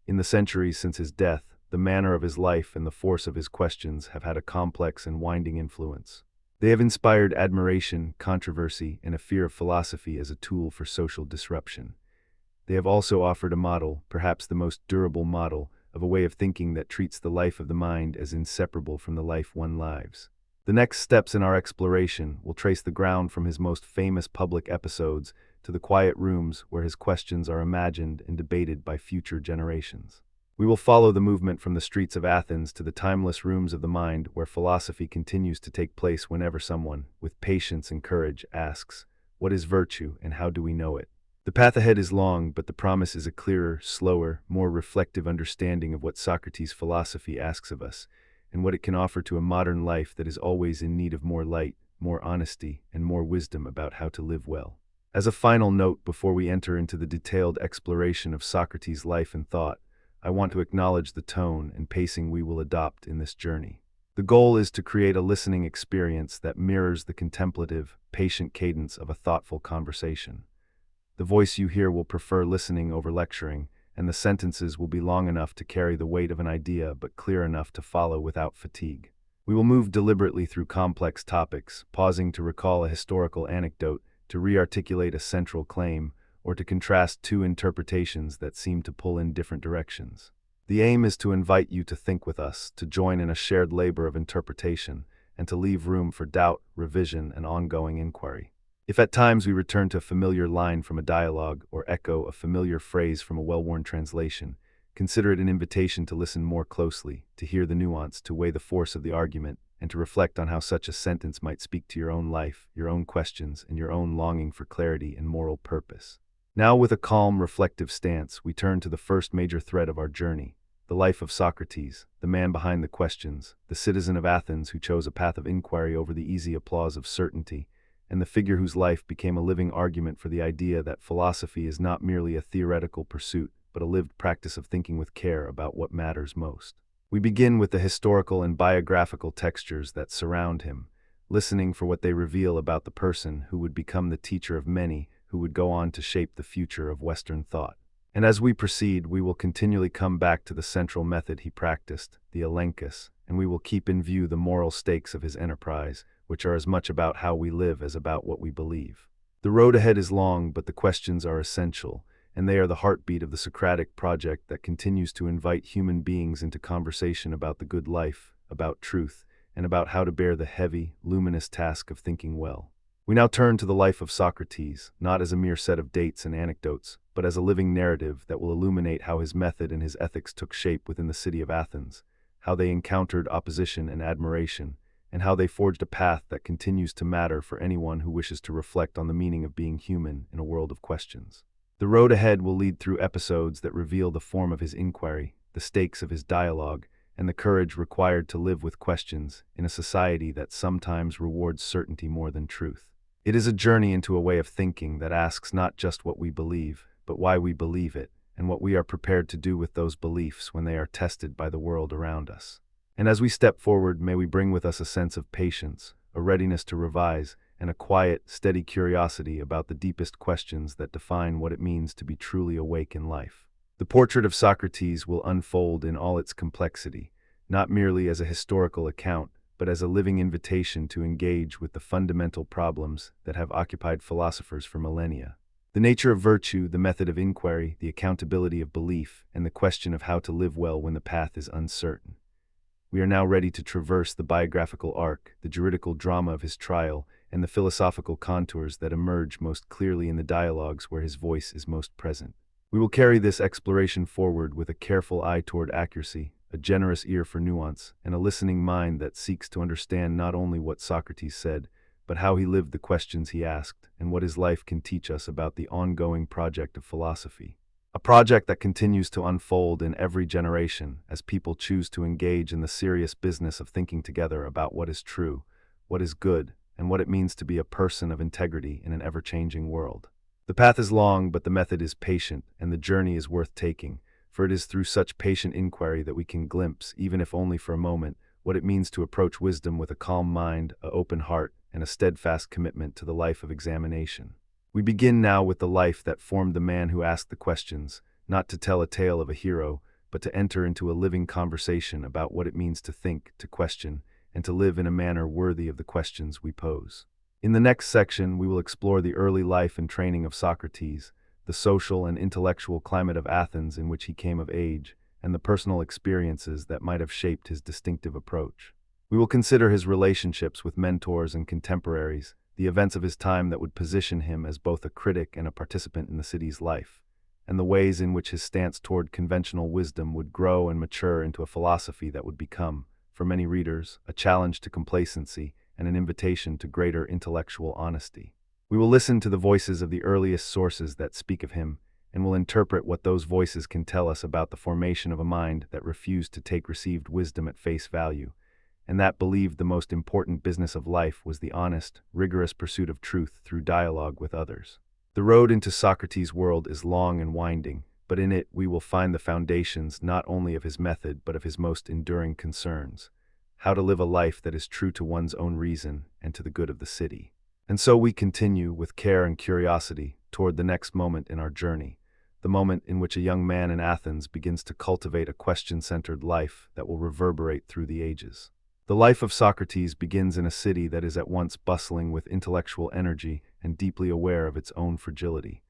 In the centuries since his death, the manner of his life and the force of his questions have had a complex and winding influence. They have inspired admiration, controversy, and a fear of philosophy as a tool for social disruption. They have also offered a model, perhaps the most durable model, of a way of thinking that treats the life of the mind as inseparable from the life one lives. The next steps in our exploration will trace the ground from his most famous public episodes to the quiet rooms where his questions are imagined and debated by future generations. We will follow the movement from the streets of Athens to the timeless rooms of the mind where philosophy continues to take place whenever someone, with patience and courage, asks, "What is virtue and how do we know it?" The path ahead is long, but the promise is a clearer, slower, more reflective understanding of what Socrates' philosophy asks of us, and what it can offer to a modern life that is always in need of more light, more honesty, and more wisdom about how to live well. As a final note before we enter into the detailed exploration of Socrates' life and thought, I want to acknowledge the tone and pacing we will adopt in this journey. The goal is to create a listening experience that mirrors the contemplative, patient cadence of a thoughtful conversation. The voice you hear will prefer listening over lecturing, and the sentences will be long enough to carry the weight of an idea but clear enough to follow without fatigue. We will move deliberately through complex topics, pausing to recall a historical anecdote, to re-articulate a central claim, or to contrast two interpretations that seem to pull in different directions. The aim is to invite you to think with us, to join in a shared labor of interpretation, and to leave room for doubt, revision, and ongoing inquiry. If at times we return to a familiar line from a dialogue or echo a familiar phrase from a well-worn translation, consider it an invitation to listen more closely, to hear the nuance, to weigh the force of the argument, and to reflect on how such a sentence might speak to your own life, your own questions, and your own longing for clarity and moral purpose. Now, with a calm, reflective stance, we turn to the first major thread of our journey, the life of Socrates, the man behind the questions, the citizen of Athens who chose a path of inquiry over the easy applause of certainty, and the figure whose life became a living argument for the idea that philosophy is not merely a theoretical pursuit, but a lived practice of thinking with care about what matters most. We begin with the historical and biographical textures that surround him, listening for what they reveal about the person who would become the teacher of many, who would go on to shape the future of Western thought. And as we proceed, we will continually come back to the central method he practiced, the elenchus, and we will keep in view the moral stakes of his enterprise, which are as much about how we live as about what we believe. The road ahead is long, but the questions are essential, and they are the heartbeat of the Socratic project that continues to invite human beings into conversation about the good life, about truth, and about how to bear the heavy, luminous task of thinking well. We now turn to the life of Socrates, not as a mere set of dates and anecdotes, but as a living narrative that will illuminate how his method and his ethics took shape within the city of Athens, how they encountered opposition and admiration, and how they forged a path that continues to matter for anyone who wishes to reflect on the meaning of being human in a world of questions. The road ahead will lead through episodes that reveal the form of his inquiry, the stakes of his dialogue, and the courage required to live with questions in a society that sometimes rewards certainty more than truth. It is a journey into a way of thinking that asks not just what we believe, but why we believe it, and what we are prepared to do with those beliefs when they are tested by the world around us. And as we step forward, may we bring with us a sense of patience, a readiness to revise, and a quiet, steady curiosity about the deepest questions that define what it means to be truly awake in life. The portrait of Socrates will unfold in all its complexity, not merely as a historical account, but as a living invitation to engage with the fundamental problems that have occupied philosophers for millennia. The nature of virtue, the method of inquiry, the accountability of belief, and the question of how to live well when the path is uncertain. We are now ready to traverse the biographical arc, the juridical drama of his trial, and the philosophical contours that emerge most clearly in the dialogues where his voice is most present. We will carry this exploration forward with a careful eye toward accuracy, a generous ear for nuance, and a listening mind that seeks to understand not only what Socrates said, but how he lived the questions he asked, and what his life can teach us about the ongoing project of philosophy. A project that continues to unfold in every generation as people choose to engage in the serious business of thinking together about what is true, what is good, and what it means to be a person of integrity in an ever-changing world. The path is long, but the method is patient, and the journey is worth taking, for it is through such patient inquiry that we can glimpse, even if only for a moment, what it means to approach wisdom with a calm mind, an open heart, and a steadfast commitment to the life of examination. We begin now with the life that formed the man who asked the questions, not to tell a tale of a hero, but to enter into a living conversation about what it means to think, to question, and to live in a manner worthy of the questions we pose. In the next section, we will explore the early life and training of Socrates, the social and intellectual climate of Athens in which he came of age, and the personal experiences that might have shaped his distinctive approach. We will consider his relationships with mentors and contemporaries, the events of his time that would position him as both a critic and a participant in the city's life, and the ways in which his stance toward conventional wisdom would grow and mature into a philosophy that would become, for many readers, a challenge to complacency and an invitation to greater intellectual honesty. We will listen to the voices of the earliest sources that speak of him, and will interpret what those voices can tell us about the formation of a mind that refused to take received wisdom at face value, and that believed the most important business of life was the honest, rigorous pursuit of truth through dialogue with others. The road into Socrates' world is long and winding, but in it we will find the foundations not only of his method but of his most enduring concerns: how to live a life that is true to one's own reason and to the good of the city. And so we continue, with care and curiosity, toward the next moment in our journey, the moment in which a young man in Athens begins to cultivate a question-centered life that will reverberate through the ages. The life of Socrates begins in a city that is at once bustling with intellectual energy and deeply aware of its own fragility.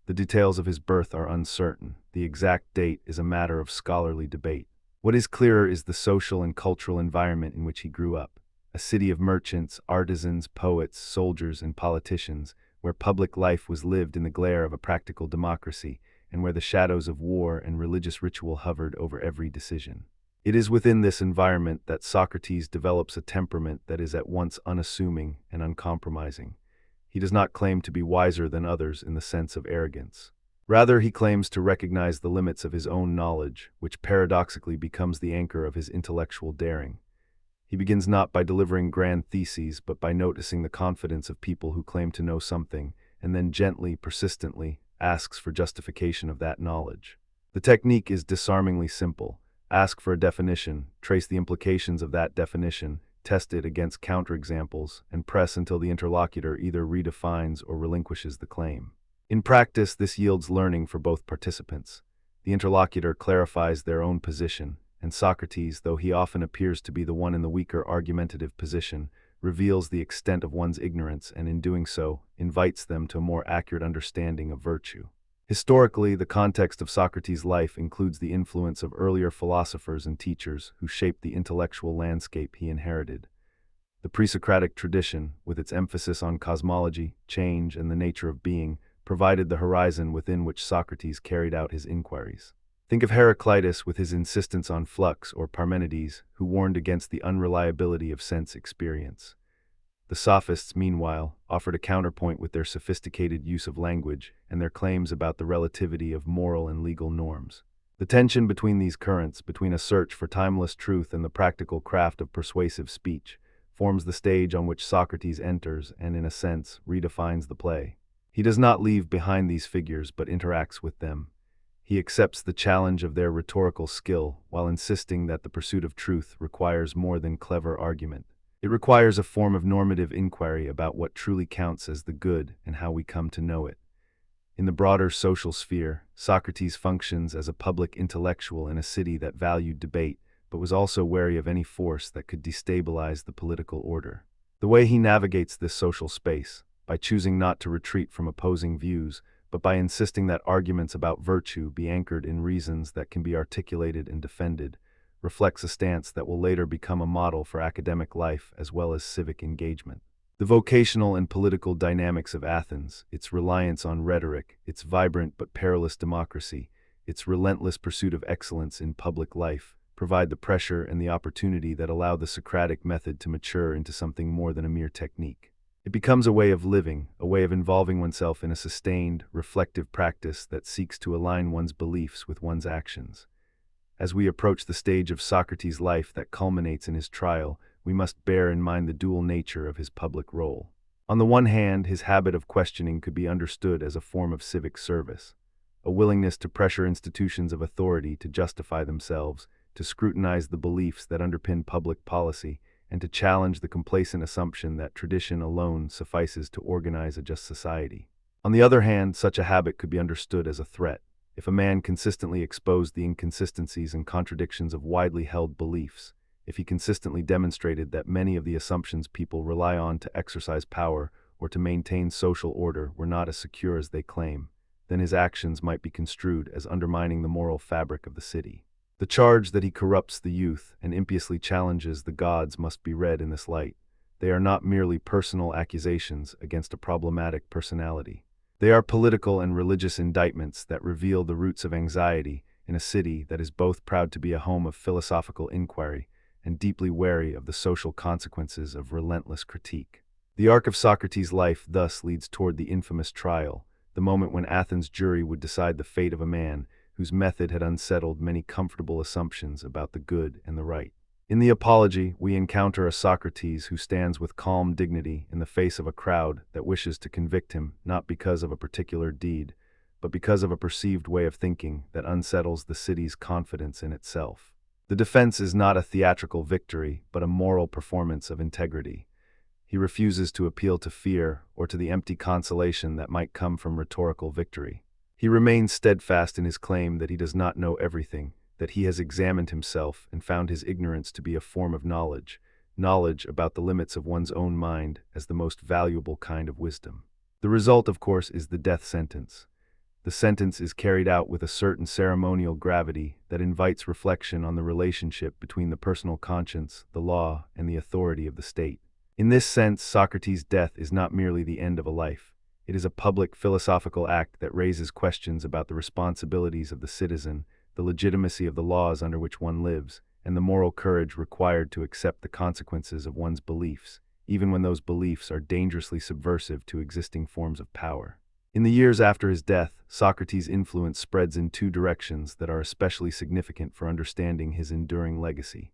The details of his birth are uncertain. The exact date is a matter of scholarly debate. What is clearer is the social and cultural environment in which he grew up, a city of merchants, artisans, poets, soldiers, and politicians, where public life was lived in the glare of a practical democracy, and where the shadows of war and religious ritual hovered over every decision. It is within this environment that Socrates develops a temperament that is at once unassuming and uncompromising. He does not claim to be wiser than others in the sense of arrogance. Rather, he claims to recognize the limits of his own knowledge, which paradoxically becomes the anchor of his intellectual daring. He begins not by delivering grand theses, but by noticing the confidence of people who claim to know something, and then gently, persistently, asks for justification of that knowledge. The technique is disarmingly simple. Ask for a definition, trace the implications of that definition, test it against counterexamples, and press until the interlocutor either redefines or relinquishes the claim. In practice, this yields learning for both participants. The interlocutor clarifies their own position, and Socrates, though he often appears to be the one in the weaker argumentative position, reveals the extent of one's ignorance and, in doing so, invites them to a more accurate understanding of virtue. Historically, the context of Socrates' life includes the influence of earlier philosophers and teachers who shaped the intellectual landscape he inherited. The pre-Socratic tradition, with its emphasis on cosmology, change, and the nature of being, provided the horizon within which Socrates carried out his inquiries. Think of Heraclitus with his insistence on flux, or Parmenides, who warned against the unreliability of sense experience. The sophists, meanwhile, offered a counterpoint with their sophisticated use of language and their claims about the relativity of moral and legal norms. The tension between these currents, between a search for timeless truth and the practical craft of persuasive speech, forms the stage on which Socrates enters and, in a sense, redefines the play. He does not leave behind these figures but interacts with them. He accepts the challenge of their rhetorical skill while insisting that the pursuit of truth requires more than clever argument. It requires a form of normative inquiry about what truly counts as the good and how we come to know it. In the broader social sphere, Socrates functions as a public intellectual in a city that valued debate, but was also wary of any force that could destabilize the political order. The way he navigates this social space, by choosing not to retreat from opposing views, but by insisting that arguments about virtue be anchored in reasons that can be articulated and defended, reflects a stance that will later become a model for academic life as well as civic engagement. The vocational and political dynamics of Athens, its reliance on rhetoric, its vibrant but perilous democracy, its relentless pursuit of excellence in public life, provide the pressure and the opportunity that allow the Socratic method to mature into something more than a mere technique. It becomes a way of living, a way of involving oneself in a sustained, reflective practice that seeks to align one's beliefs with one's actions. As we approach the stage of Socrates' life that culminates in his trial, we must bear in mind the dual nature of his public role. On the one hand, his habit of questioning could be understood as a form of civic service, a willingness to pressure institutions of authority to justify themselves, to scrutinize the beliefs that underpin public policy, and to challenge the complacent assumption that tradition alone suffices to organize a just society. On the other hand, such a habit could be understood as a threat. If a man consistently exposed the inconsistencies and contradictions of widely held beliefs, if he consistently demonstrated that many of the assumptions people rely on to exercise power or to maintain social order were not as secure as they claim, then his actions might be construed as undermining the moral fabric of the city. The charge that he corrupts the youth and impiously challenges the gods must be read in this light. They are not merely personal accusations against a problematic personality. They are political and religious indictments that reveal the roots of anxiety in a city that is both proud to be a home of philosophical inquiry and deeply wary of the social consequences of relentless critique. The arc of Socrates' life thus leads toward the infamous trial, the moment when Athens' jury would decide the fate of a man whose method had unsettled many comfortable assumptions about the good and the right. In the Apology, we encounter a Socrates who stands with calm dignity in the face of a crowd that wishes to convict him not because of a particular deed, but because of a perceived way of thinking that unsettles the city's confidence in itself. The defense is not a theatrical victory, but a moral performance of integrity. He refuses to appeal to fear or to the empty consolation that might come from rhetorical victory. He remains steadfast in his claim that he does not know everything, that he has examined himself and found his ignorance to be a form of knowledge, knowledge about the limits of one's own mind as the most valuable kind of wisdom. The result, of course, is the death sentence. The sentence is carried out with a certain ceremonial gravity that invites reflection on the relationship between the personal conscience, the law, and the authority of the state. In this sense, Socrates' death is not merely the end of a life. It is a public philosophical act that raises questions about the responsibilities of the citizen, the legitimacy of the laws under which one lives, and the moral courage required to accept the consequences of one's beliefs, even when those beliefs are dangerously subversive to existing forms of power. In the years after his death, Socrates' influence spreads in two directions that are especially significant for understanding his enduring legacy.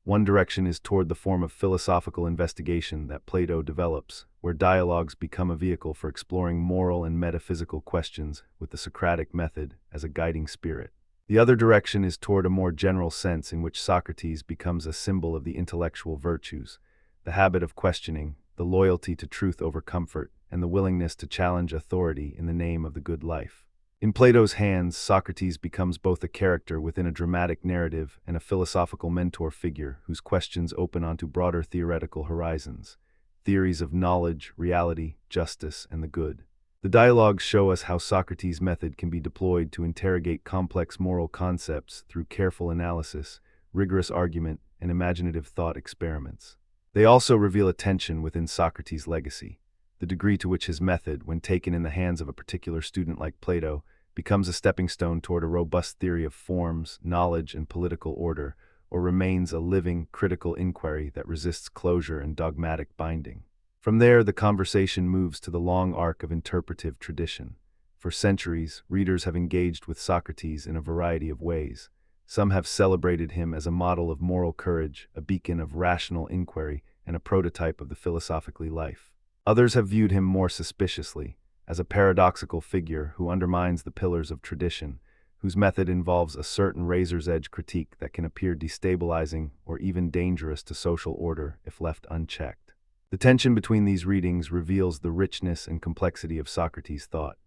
One direction is toward the form of philosophical investigation that Plato develops, where dialogues become a vehicle for exploring moral and metaphysical questions with the Socratic method as a guiding spirit. The other direction is toward a more general sense in which Socrates becomes a symbol of the intellectual virtues, the habit of questioning, the loyalty to truth over comfort, and the willingness to challenge authority in the name of the good life. In Plato's hands, Socrates becomes both a character within a dramatic narrative and a philosophical mentor figure whose questions open onto broader theoretical horizons, theories of knowledge, reality, justice, and the good. The dialogues show us how Socrates' method can be deployed to interrogate complex moral concepts through careful analysis, rigorous argument, and imaginative thought experiments. They also reveal a tension within Socrates' legacy, the degree to which his method, when taken in the hands of a particular student like Plato, becomes a stepping stone toward a robust theory of forms, knowledge, and political order, or remains a living, critical inquiry that resists closure and dogmatic binding. From there, the conversation moves to the long arc of interpretive tradition. For centuries, readers have engaged with Socrates in a variety of ways. Some have celebrated him as a model of moral courage, a beacon of rational inquiry, and a prototype of the philosophically life. Others have viewed him more suspiciously, as a paradoxical figure who undermines the pillars of tradition, whose method involves a certain razor's-edge critique that can appear destabilizing or even dangerous to social order if left unchecked. The tension between these readings reveals the richness and complexity of Socrates' thought.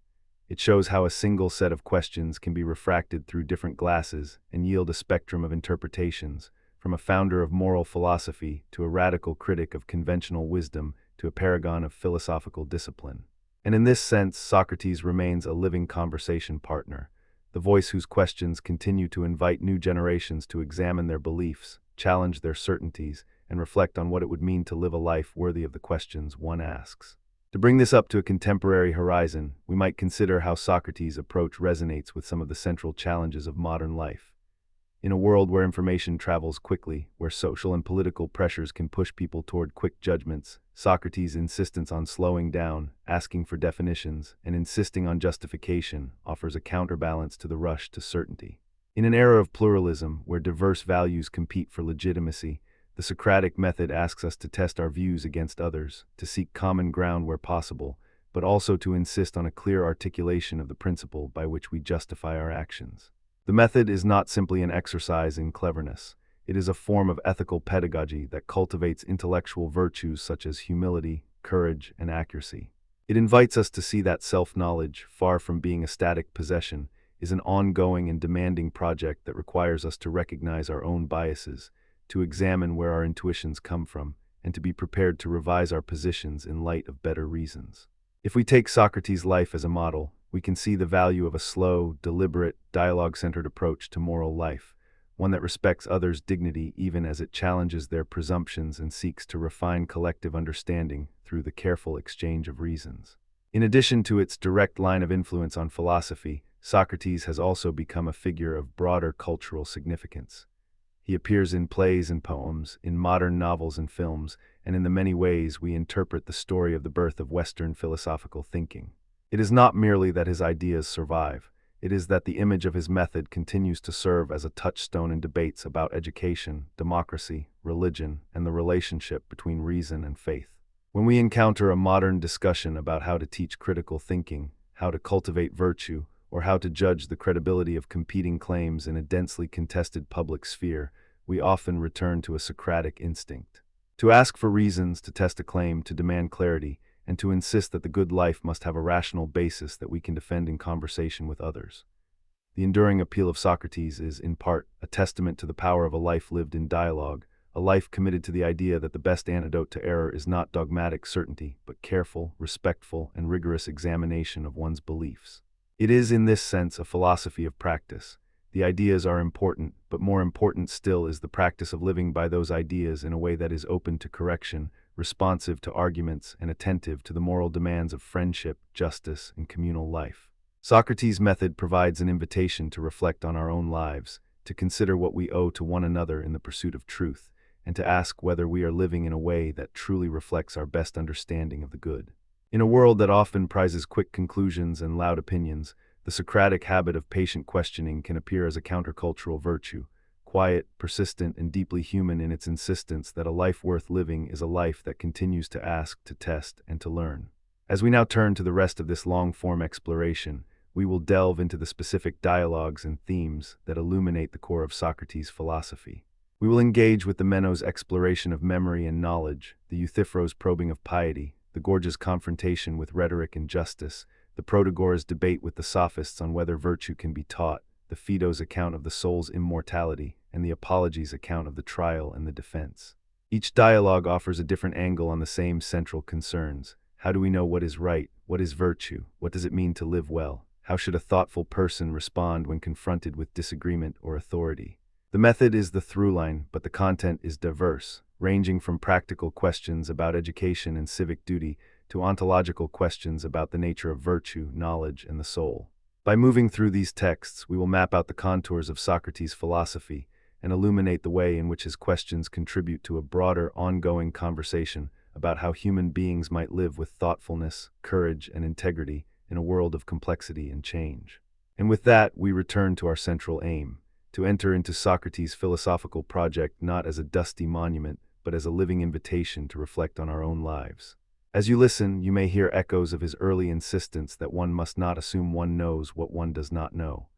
It shows how a single set of questions can be refracted through different glasses and yield a spectrum of interpretations, from a founder of moral philosophy to a radical critic of conventional wisdom to a paragon of philosophical discipline. And in this sense, Socrates remains a living conversation partner, the voice whose questions continue to invite new generations to examine their beliefs, challenge their certainties, and reflect on what it would mean to live a life worthy of the questions one asks. To bring this up to a contemporary horizon, we might consider how Socrates' approach resonates with some of the central challenges of modern life. In a world where information travels quickly, where social and political pressures can push people toward quick judgments, Socrates' insistence on slowing down, asking for definitions, and insisting on justification offers a counterbalance to the rush to certainty. In an era of pluralism, where diverse values compete for legitimacy, the Socratic method asks us to test our views against others, to seek common ground where possible, but also to insist on a clear articulation of the principle by which we justify our actions. The method is not simply an exercise in cleverness. It is a form of ethical pedagogy that cultivates intellectual virtues such as humility, courage, and accuracy. It invites us to see that self-knowledge, far from being a static possession, is an ongoing and demanding project that requires us to recognize our own biases, to examine where our intuitions come from, and to be prepared to revise our positions in light of better reasons. If we take Socrates' life as a model, we can see the value of a slow, deliberate, dialogue-centered approach to moral life, one that respects others' dignity even as it challenges their presumptions and seeks to refine collective understanding through the careful exchange of reasons. In addition to its direct line of influence on philosophy, Socrates has also become a figure of broader cultural significance. He appears in plays and poems, in modern novels and films, and in the many ways we interpret the story of the birth of Western philosophical thinking. It is not merely that his ideas survive, it is that the image of his method continues to serve as a touchstone in debates about education, democracy, religion, and the relationship between reason and faith. When we encounter a modern discussion about how to teach critical thinking, how to cultivate virtue, or how to judge the credibility of competing claims in a densely contested public sphere, we often return to a Socratic instinct. To ask for reasons, to test a claim, to demand clarity, and to insist that the good life must have a rational basis that we can defend in conversation with others. The enduring appeal of Socrates is, in part, a testament to the power of a life lived in dialogue, a life committed to the idea that the best antidote to error is not dogmatic certainty, but careful, respectful, and rigorous examination of one's beliefs. It is, in this sense, a philosophy of practice. The ideas are important, but more important still is the practice of living by those ideas in a way that is open to correction, responsive to arguments, and attentive to the moral demands of friendship, justice, and communal life. Socrates' method provides an invitation to reflect on our own lives, to consider what we owe to one another in the pursuit of truth, and to ask whether we are living in a way that truly reflects our best understanding of the good. In a world that often prizes quick conclusions and loud opinions, the Socratic habit of patient questioning can appear as a countercultural virtue, quiet, persistent, and deeply human in its insistence that a life worth living is a life that continues to ask, to test, and to learn. As we now turn to the rest of this long-form exploration, we will delve into the specific dialogues and themes that illuminate the core of Socrates' philosophy. We will engage with the Menos' exploration of memory and knowledge, the Euthyphro's probing of piety, the Gorgias' confrontation with rhetoric and justice, the Protagoras' debate with the Sophists on whether virtue can be taught, the Phaedo's account of the soul's immortality, and the Apology's account of the trial and the defense. Each dialogue offers a different angle on the same central concerns. How do we know what is right? What is virtue? What does it mean to live well? How should a thoughtful person respond when confronted with disagreement or authority? The method is the through line, but the content is diverse, ranging from practical questions about education and civic duty to ontological questions about the nature of virtue, knowledge, and the soul. By moving through these texts, we will map out the contours of Socrates' philosophy and illuminate the way in which his questions contribute to a broader, ongoing conversation about how human beings might live with thoughtfulness, courage, and integrity in a world of complexity and change. And with that, we return to our central aim, to enter into Socrates' philosophical project not as a dusty monument, but as a living invitation to reflect on our own lives. As you listen, you may hear echoes of his early insistence that one must not assume one knows what one does not know.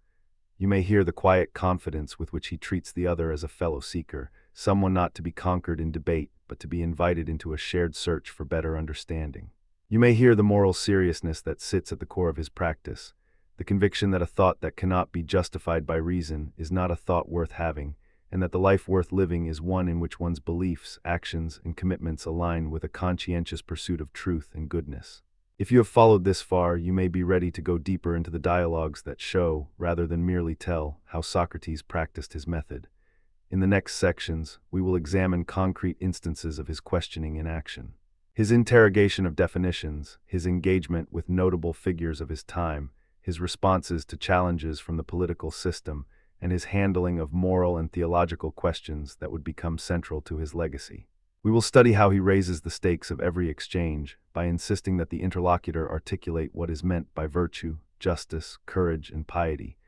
You may hear the quiet confidence with which he treats the other as a fellow seeker, someone not to be conquered in debate, but to be invited into a shared search for better understanding. You may hear the moral seriousness that sits at the core of his practice, the conviction that a thought that cannot be justified by reason is not a thought worth having, and that the life worth living is one in which one's beliefs, actions, and commitments align with a conscientious pursuit of truth and goodness. If you have followed this far, you may be ready to go deeper into the dialogues that show, rather than merely tell, how Socrates practiced his method. In the next sections, we will examine concrete instances of his questioning in action. His interrogation of definitions, his engagement with notable figures of his time, his responses to challenges from the political system, and his handling of moral and theological questions that would become central to his legacy. We will study how he raises the stakes of every exchange by insisting that the interlocutor articulate what is meant by virtue, justice, courage, and piety,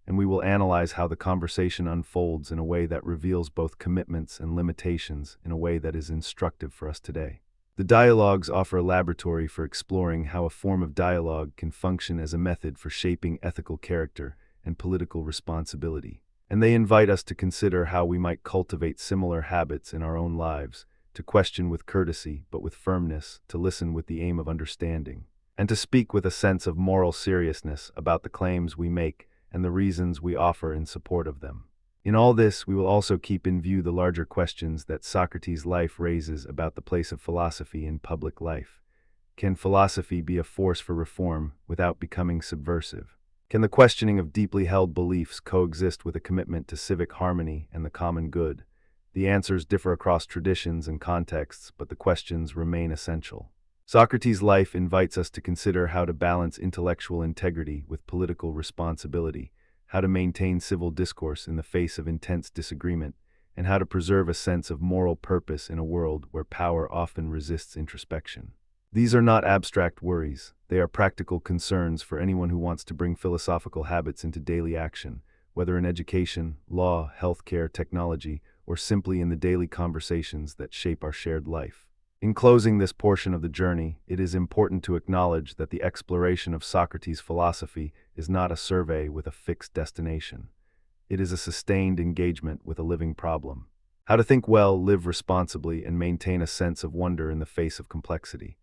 and we will analyze how the conversation unfolds in a way that reveals both commitments and limitations in a way that is instructive for us today. The dialogues offer a laboratory for exploring how a form of dialogue can function as a method for shaping ethical character and political responsibility, and they invite us to consider how we might cultivate similar habits in our own lives, to question with courtesy but with firmness, to listen with the aim of understanding, and to speak with a sense of moral seriousness about the claims we make and the reasons we offer in support of them. In all this, we will also keep in view the larger questions that Socrates' life raises about the place of philosophy in public life. Can philosophy be a force for reform without becoming subversive? Can the questioning of deeply held beliefs coexist with a commitment to civic harmony and the common good? The answers differ across traditions and contexts, but the questions remain essential. Socrates' life invites us to consider how to balance intellectual integrity with political responsibility, how to maintain civil discourse in the face of intense disagreement, and how to preserve a sense of moral purpose in a world where power often resists introspection. These are not abstract worries, they are practical concerns for anyone who wants to bring philosophical habits into daily action, whether in education, law, healthcare, technology, or simply in the daily conversations that shape our shared life. In closing this portion of the journey, it is important to acknowledge that the exploration of Socrates' philosophy is not a survey with a fixed destination. It is a sustained engagement with a living problem. How to think well, live responsibly, and maintain a sense of wonder in the face of complexity.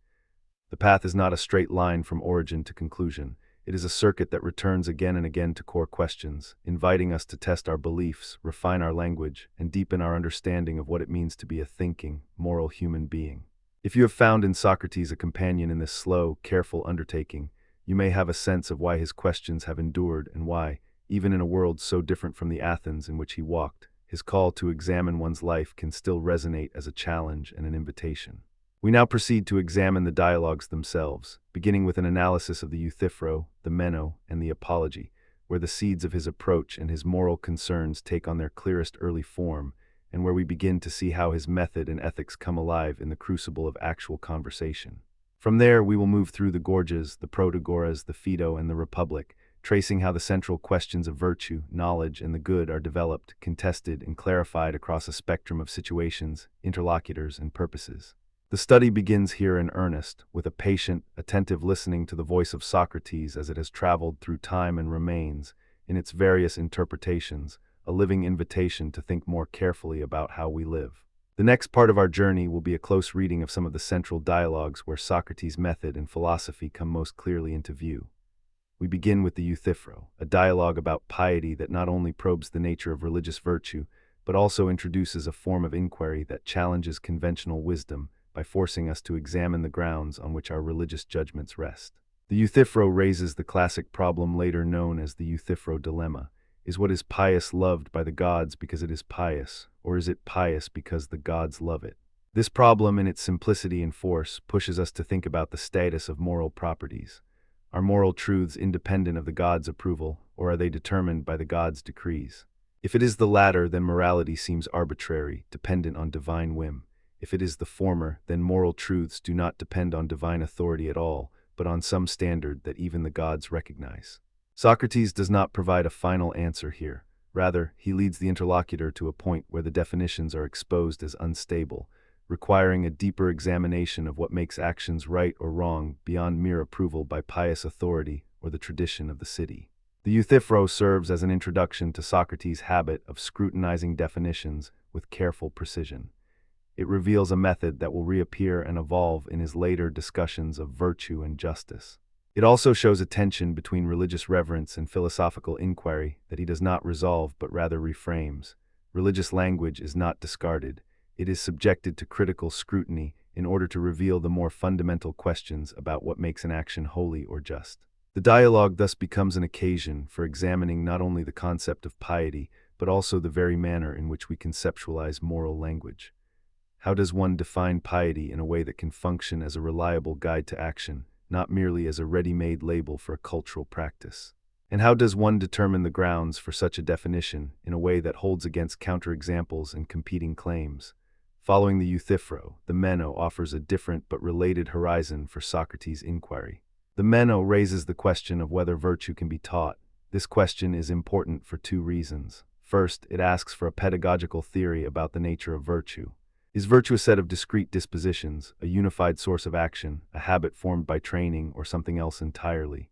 The path is not a straight line from origin to conclusion. It is a circuit that returns again and again to core questions, inviting us to test our beliefs, refine our language, and deepen our understanding of what it means to be a thinking, moral human being. If you have found in Socrates a companion in this slow, careful undertaking, you may have a sense of why his questions have endured and why, even in a world so different from the Athens in which he walked, his call to examine one's life can still resonate as a challenge and an invitation. We now proceed to examine the dialogues themselves, beginning with an analysis of the Euthyphro, the Meno, and the Apology, where the seeds of his approach and his moral concerns take on their clearest early form, and where we begin to see how his method and ethics come alive in the crucible of actual conversation. From there, we will move through the Gorgias, the Protagoras, the Phaedo, and the Republic, tracing how the central questions of virtue, knowledge, and the good are developed, contested, and clarified across a spectrum of situations, interlocutors, and purposes. The study begins here in earnest, with a patient, attentive listening to the voice of Socrates as it has traveled through time and remains, in its various interpretations, a living invitation to think more carefully about how we live. The next part of our journey will be a close reading of some of the central dialogues where Socrates' method and philosophy come most clearly into view. We begin with the Euthyphro, a dialogue about piety that not only probes the nature of religious virtue, but also introduces a form of inquiry that challenges conventional wisdom by forcing us to examine the grounds on which our religious judgments rest. The Euthyphro raises the classic problem later known as the Euthyphro dilemma. Is what is pious loved by the gods because it is pious, or is it pious because the gods love it? This problem, in its simplicity and force, pushes us to think about the status of moral properties. Are moral truths independent of the gods' approval, or are they determined by the gods' decrees? If it is the latter, then morality seems arbitrary, dependent on divine whim. If it is the former, then moral truths do not depend on divine authority at all, but on some standard that even the gods recognize. Socrates does not provide a final answer here. Rather, he leads the interlocutor to a point where the definitions are exposed as unstable, requiring a deeper examination of what makes actions right or wrong beyond mere approval by pious authority or the tradition of the city. The Euthyphro serves as an introduction to Socrates' habit of scrutinizing definitions with careful precision. It reveals a method that will reappear and evolve in his later discussions of virtue and justice. It also shows a tension between religious reverence and philosophical inquiry that he does not resolve but rather reframes. Religious language is not discarded. It is subjected to critical scrutiny in order to reveal the more fundamental questions about what makes an action holy or just. The dialogue thus becomes an occasion for examining not only the concept of piety, but also the very manner in which we conceptualize moral language. How does one define piety in a way that can function as a reliable guide to action, not merely as a ready-made label for a cultural practice? And how does one determine the grounds for such a definition in a way that holds against counterexamples and competing claims? Following the Euthyphro, the Meno offers a different but related horizon for Socrates' inquiry. The Meno raises the question of whether virtue can be taught. This question is important for two reasons. First, it asks for a pedagogical theory about the nature of virtue. Is virtue a set of discrete dispositions, a unified source of action, a habit formed by training, or something else entirely?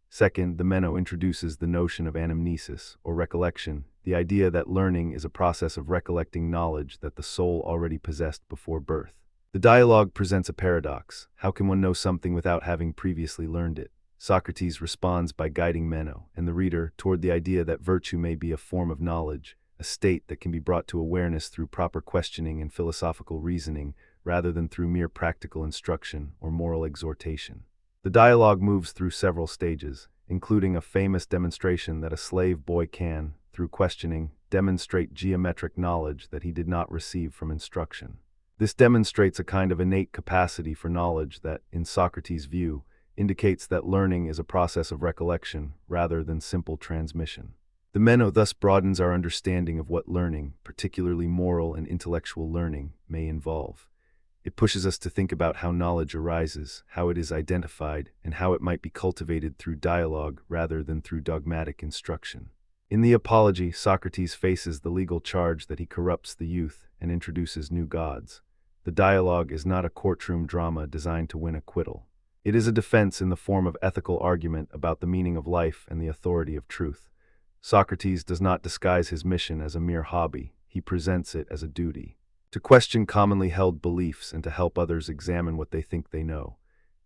Second, the Meno introduces the notion of anamnesis, or recollection, the idea that learning is a process of recollecting knowledge that the soul already possessed before birth. The dialogue presents a paradox. How can one know something without having previously learned it? Socrates responds by guiding Meno and the reader toward the idea that virtue may be a form of knowledge, a state that can be brought to awareness through proper questioning and philosophical reasoning, rather than through mere practical instruction or moral exhortation. The dialogue moves through several stages. including a famous demonstration that a slave boy can, through questioning, demonstrate geometric knowledge that he did not receive from instruction. This demonstrates a kind of innate capacity for knowledge that, in Socrates' view, indicates that learning is a process of recollection rather than simple transmission. The Meno thus broadens our understanding of what learning, particularly moral and intellectual learning, may involve. It pushes us to think about how knowledge arises, how it is identified, and how it might be cultivated through dialogue rather than through dogmatic instruction. In the Apology, Socrates faces the legal charge that he corrupts the youth and introduces new gods. The dialogue is not a courtroom drama designed to win acquittal. It is a defense in the form of ethical argument about the meaning of life and the authority of truth. Socrates does not disguise his mission as a mere hobby, he presents it as a duty. To question commonly held beliefs and to help others examine what they think they know.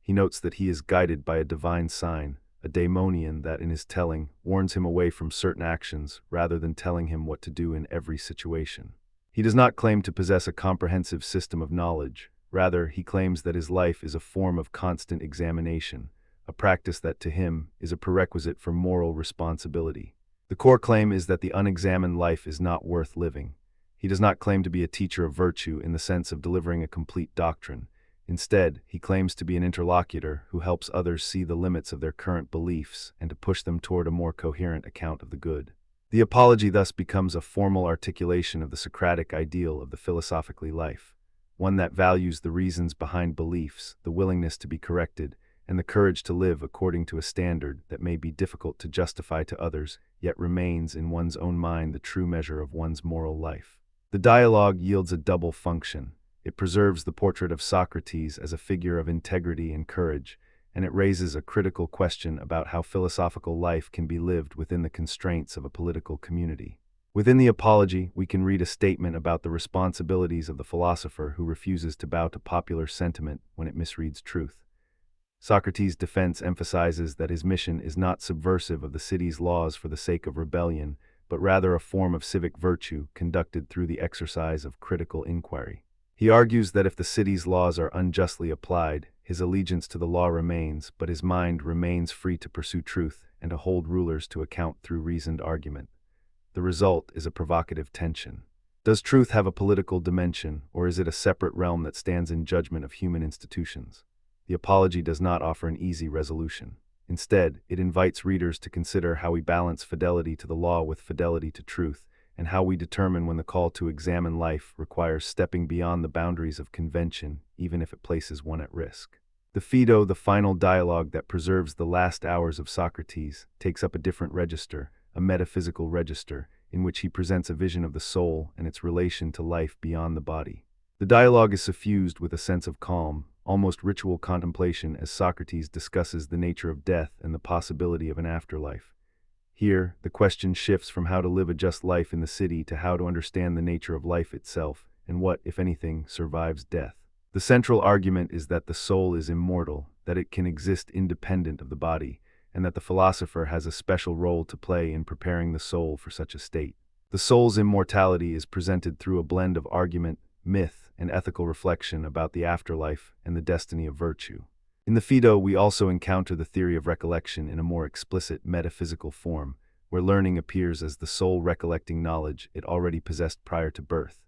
He notes that he is guided by a divine sign, a daemonion that, in his telling, warns him away from certain actions rather than telling him what to do in every situation. He does not claim to possess a comprehensive system of knowledge. Rather, he claims that his life is a form of constant examination, a practice that, to him, is a prerequisite for moral responsibility. The core claim is that the unexamined life is not worth living. He does not claim to be a teacher of virtue in the sense of delivering a complete doctrine. Instead, he claims to be an interlocutor who helps others see the limits of their current beliefs and to push them toward a more coherent account of the good. The Apology thus becomes a formal articulation of the Socratic ideal of the philosophically life, one that values the reasons behind beliefs, the willingness to be corrected, and the courage to live according to a standard that may be difficult to justify to others, yet remains in one's own mind the true measure of one's moral life. The dialogue yields a double function. It preserves the portrait of Socrates as a figure of integrity and courage, and it raises a critical question about how philosophical life can be lived within the constraints of a political community. Within the Apology, we can read a statement about the responsibilities of the philosopher who refuses to bow to popular sentiment when it misreads truth. Socrates' defense emphasizes that his mission is not subversive of the city's laws for the sake of rebellion, but rather a form of civic virtue conducted through the exercise of critical inquiry. He argues that if the city's laws are unjustly applied, his allegiance to the law remains, but his mind remains free to pursue truth and to hold rulers to account through reasoned argument. The result is a provocative tension. Does truth have a political dimension, or is it a separate realm that stands in judgment of human institutions? The Apology does not offer an easy resolution. Instead, it invites readers to consider how we balance fidelity to the law with fidelity to truth, and how we determine when the call to examine life requires stepping beyond the boundaries of convention, even if it places one at risk. The Phaedo, the final dialogue that preserves the last hours of Socrates, takes up a different register, a metaphysical register, in which he presents a vision of the soul and its relation to life beyond the body. The dialogue is suffused with a sense of calm, almost ritual contemplation as Socrates discusses the nature of death and the possibility of an afterlife. Here, the question shifts from how to live a just life in the city to how to understand the nature of life itself and what, if anything, survives death. The central argument is that the soul is immortal, that it can exist independent of the body, and that the philosopher has a special role to play in preparing the soul for such a state. The soul's immortality is presented through a blend of argument, myth, and ethical reflection about the afterlife and the destiny of virtue. In the Phaedo, we also encounter the theory of recollection in a more explicit metaphysical form, where learning appears as the soul recollecting knowledge it already possessed prior to birth,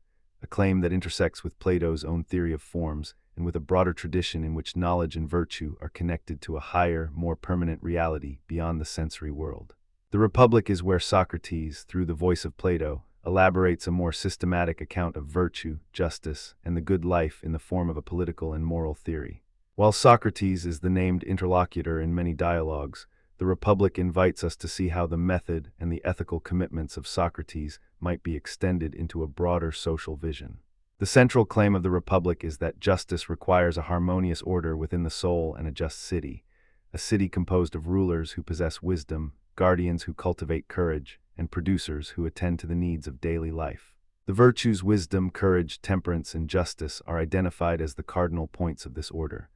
a claim that intersects with Plato's own theory of forms and with a broader tradition in which knowledge and virtue are connected to a higher, more permanent reality beyond the sensory world. The Republic is where Socrates, through the voice of Plato, elaborates a more systematic account of virtue, justice, and the good life in the form of a political and moral theory. While Socrates is the named interlocutor in many dialogues, the Republic invites us to see how the method and the ethical commitments of Socrates might be extended into a broader social vision. The central claim of the Republic is that justice requires a harmonious order within the soul and a just city, a city composed of rulers who possess wisdom, guardians who cultivate courage, and producers who attend to the needs of daily life. The virtues wisdom, courage, temperance, and justice are identified as the cardinal points of this order.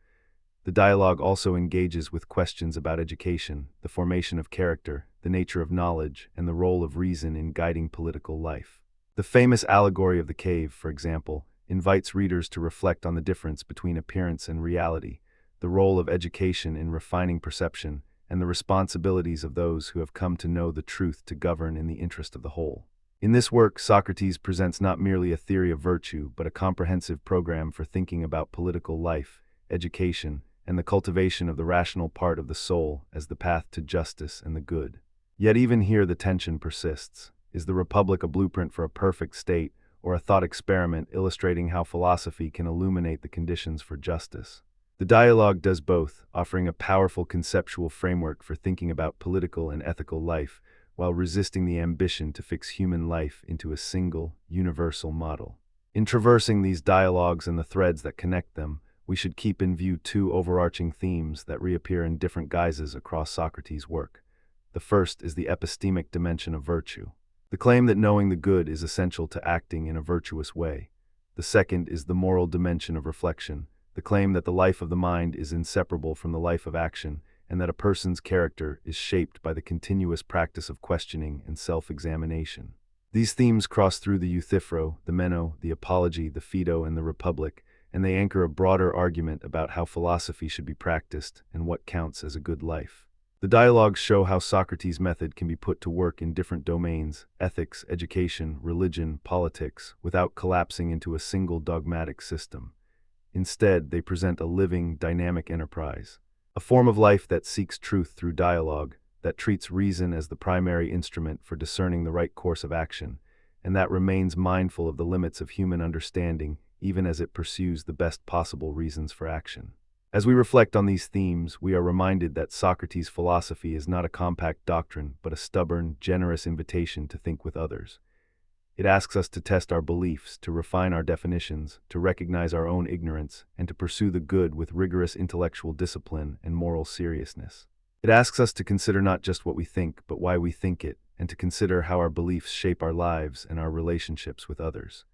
The dialogue also engages with questions about education, the formation of character, the nature of knowledge, and the role of reason in guiding political life. The famous allegory of the cave, for example, invites readers to reflect on the difference between appearance and reality, the role of education in refining perception, and the responsibilities of those who have come to know the truth to govern in the interest of the whole. In this work, Socrates presents not merely a theory of virtue, but a comprehensive program for thinking about political life, education, and the cultivation of the rational part of the soul as the path to justice and the good. Yet even here the tension persists. Is the Republic a blueprint for a perfect state, or a thought experiment illustrating how philosophy can illuminate the conditions for justice? The dialogue does both, offering a powerful conceptual framework for thinking about political and ethical life, while resisting the ambition to fix human life into a single, universal model. In traversing these dialogues and the threads that connect them, we should keep in view two overarching themes that reappear in different guises across Socrates' work. The first is the epistemic dimension of virtue, the claim that knowing the good is essential to acting in a virtuous way. The second is the moral dimension of reflection, the claim that the life of the mind is inseparable from the life of action, and that a person's character is shaped by the continuous practice of questioning and self-examination. These themes cross through the Euthyphro, the Meno, the Apology, the Phaedo, and the Republic, and they anchor a broader argument about how philosophy should be practiced and what counts as a good life. The dialogues show how Socrates' method can be put to work in different domains, ethics, education, religion, politics, without collapsing into a single dogmatic system. Instead, they present a living, dynamic enterprise, a form of life that seeks truth through dialogue, that treats reason as the primary instrument for discerning the right course of action, and that remains mindful of the limits of human understanding even as it pursues the best possible reasons for action. As we reflect on these themes, we are reminded that Socrates' philosophy is not a compact doctrine, but a stubborn, generous invitation to think with others. It asks us to test our beliefs, to refine our definitions, to recognize our own ignorance, and to pursue the good with rigorous intellectual discipline and moral seriousness. It asks us to consider not just what we think, but why we think it, and to consider how our beliefs shape our lives and our relationships with others.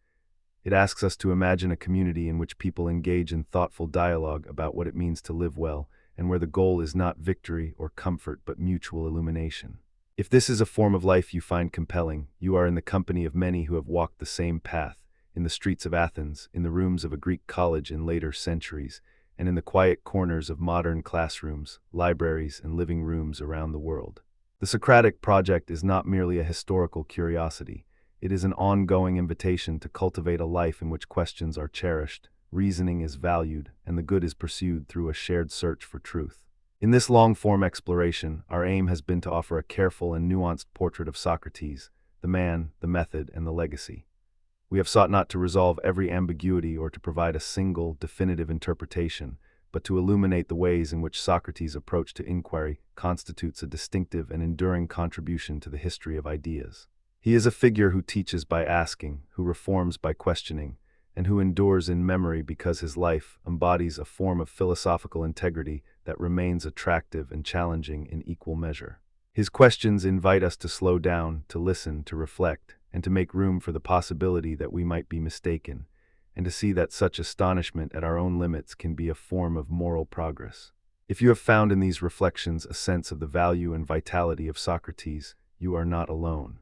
It asks us to imagine a community in which people engage in thoughtful dialogue about what it means to live well, and where the goal is not victory or comfort but mutual illumination. If this is a form of life you find compelling, you are in the company of many who have walked the same path, in the streets of Athens, in the rooms of a Greek college in later centuries, and in the quiet corners of modern classrooms, libraries, and living rooms around the world. The Socratic project is not merely a historical curiosity. It is an ongoing invitation to cultivate a life in which questions are cherished, reasoning is valued, and the good is pursued through a shared search for truth. In this long-form exploration, our aim has been to offer a careful and nuanced portrait of Socrates, the man, the method, and the legacy. We have sought not to resolve every ambiguity or to provide a single, definitive interpretation, but to illuminate the ways in which Socrates' approach to inquiry constitutes a distinctive and enduring contribution to the history of ideas. He is a figure who teaches by asking, who reforms by questioning, and who endures in memory because his life embodies a form of philosophical integrity that remains attractive and challenging in equal measure. His questions invite us to slow down, to listen, to reflect, and to make room for the possibility that we might be mistaken, and to see that such astonishment at our own limits can be a form of moral progress. If you have found in these reflections a sense of the value and vitality of Socrates, you are not alone.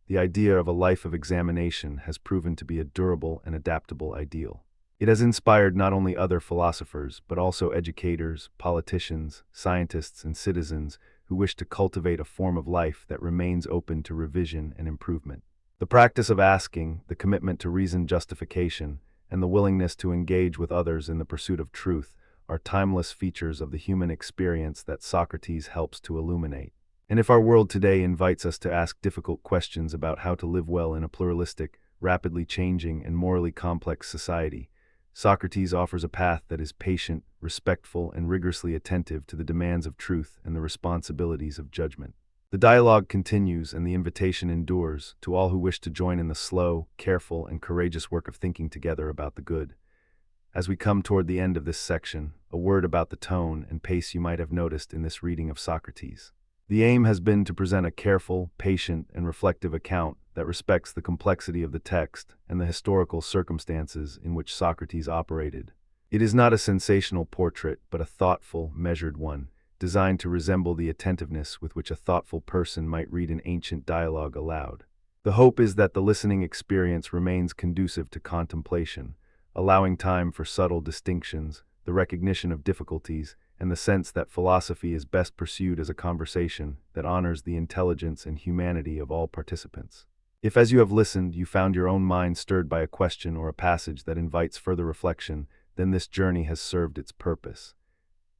The idea of a life of examination has proven to be a durable and adaptable ideal. It has inspired not only other philosophers, but also educators, politicians, scientists, and citizens who wish to cultivate a form of life that remains open to revision and improvement. The practice of asking, the commitment to reasoned justification, and the willingness to engage with others in the pursuit of truth are timeless features of the human experience that Socrates helps to illuminate. And if our world today invites us to ask difficult questions about how to live well in a pluralistic, rapidly changing, and morally complex society, Socrates offers a path that is patient, respectful, and rigorously attentive to the demands of truth and the responsibilities of judgment. The dialogue continues and the invitation endures to all who wish to join in the slow, careful, and courageous work of thinking together about the good. As we come toward the end of this section, a word about the tone and pace you might have noticed in this reading of Socrates. The aim has been to present a careful, patient, and reflective account that respects the complexity of the text and the historical circumstances in which Socrates operated. It is not a sensational portrait, but a thoughtful, measured one, designed to resemble the attentiveness with which a thoughtful person might read an ancient dialogue aloud. The hope is that the listening experience remains conducive to contemplation, allowing time for subtle distinctions, the recognition of difficulties, and the sense that philosophy is best pursued as a conversation that honors the intelligence and humanity of all participants. If as you have listened, you found your own mind stirred by a question or a passage that invites further reflection, then this journey has served its purpose.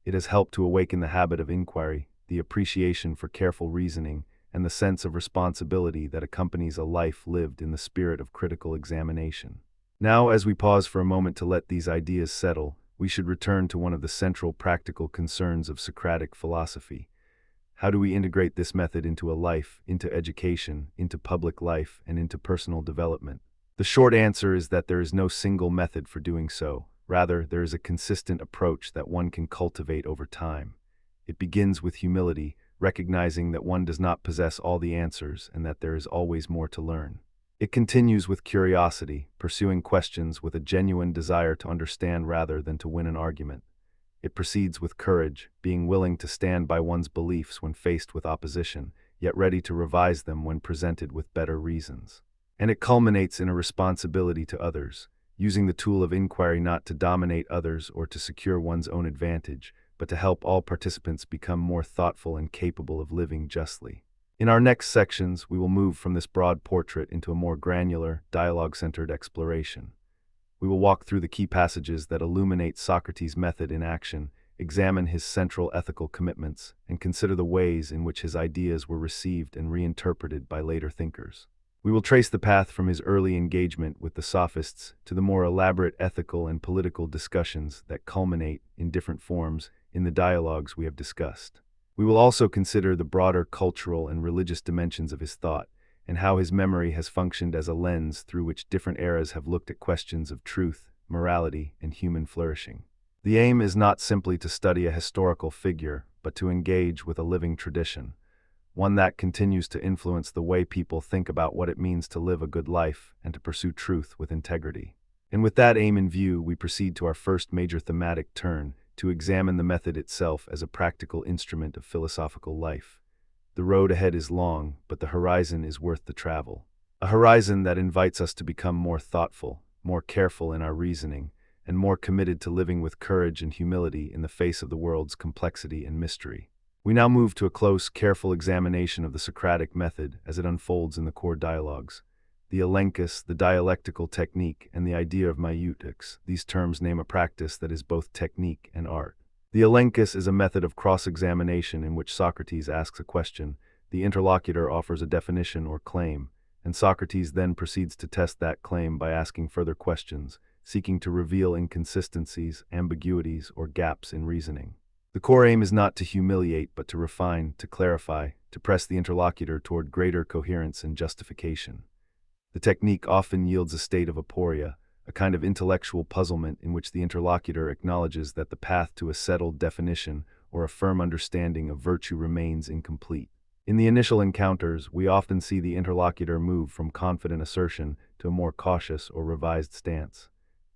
It has helped to awaken the habit of inquiry, the appreciation for careful reasoning, and the sense of responsibility that accompanies a life lived in the spirit of critical examination. Now, as we pause for a moment to let these ideas settle, we should return to one of the central practical concerns of Socratic philosophy. How do we integrate this method into a life, into education, into public life, and into personal development? The short answer is that there is no single method for doing so. Rather, there is a consistent approach that one can cultivate over time. It begins with humility, recognizing that one does not possess all the answers and that there is always more to learn. It continues with curiosity, pursuing questions with a genuine desire to understand rather than to win an argument. It proceeds with courage, being willing to stand by one's beliefs when faced with opposition, yet ready to revise them when presented with better reasons. And it culminates in a responsibility to others, using the tool of inquiry not to dominate others or to secure one's own advantage, but to help all participants become more thoughtful and capable of living justly. In our next sections, we will move from this broad portrait into a more granular, dialogue-centered exploration. We will walk through the key passages that illuminate Socrates' method in action, examine his central ethical commitments, and consider the ways in which his ideas were received and reinterpreted by later thinkers. We will trace the path from his early engagement with the sophists to the more elaborate ethical and political discussions that culminate, in different forms, in the dialogues we have discussed. We will also consider the broader cultural and religious dimensions of his thought, and how his memory has functioned as a lens through which different eras have looked at questions of truth, morality, and human flourishing. The aim is not simply to study a historical figure, but to engage with a living tradition, one that continues to influence the way people think about what it means to live a good life and to pursue truth with integrity. And with that aim in view, we proceed to our first major thematic turn, to examine the method itself as a practical instrument of philosophical life. The road ahead is long, but the horizon is worth the travel. A horizon that invites us to become more thoughtful, more careful in our reasoning, and more committed to living with courage and humility in the face of the world's complexity and mystery. We now move to a close, careful examination of the Socratic method as it unfolds in the core dialogues. The elenchus, the dialectical technique, and the idea of maiutics, these terms name a practice that is both technique and art. The elenchus is a method of cross-examination in which Socrates asks a question, the interlocutor offers a definition or claim, and Socrates then proceeds to test that claim by asking further questions, seeking to reveal inconsistencies, ambiguities, or gaps in reasoning. The core aim is not to humiliate, but to refine, to clarify, to press the interlocutor toward greater coherence and justification. The technique often yields a state of aporia, a kind of intellectual puzzlement in which the interlocutor acknowledges that the path to a settled definition or a firm understanding of virtue remains incomplete. In the initial encounters, we often see the interlocutor move from confident assertion to a more cautious or revised stance.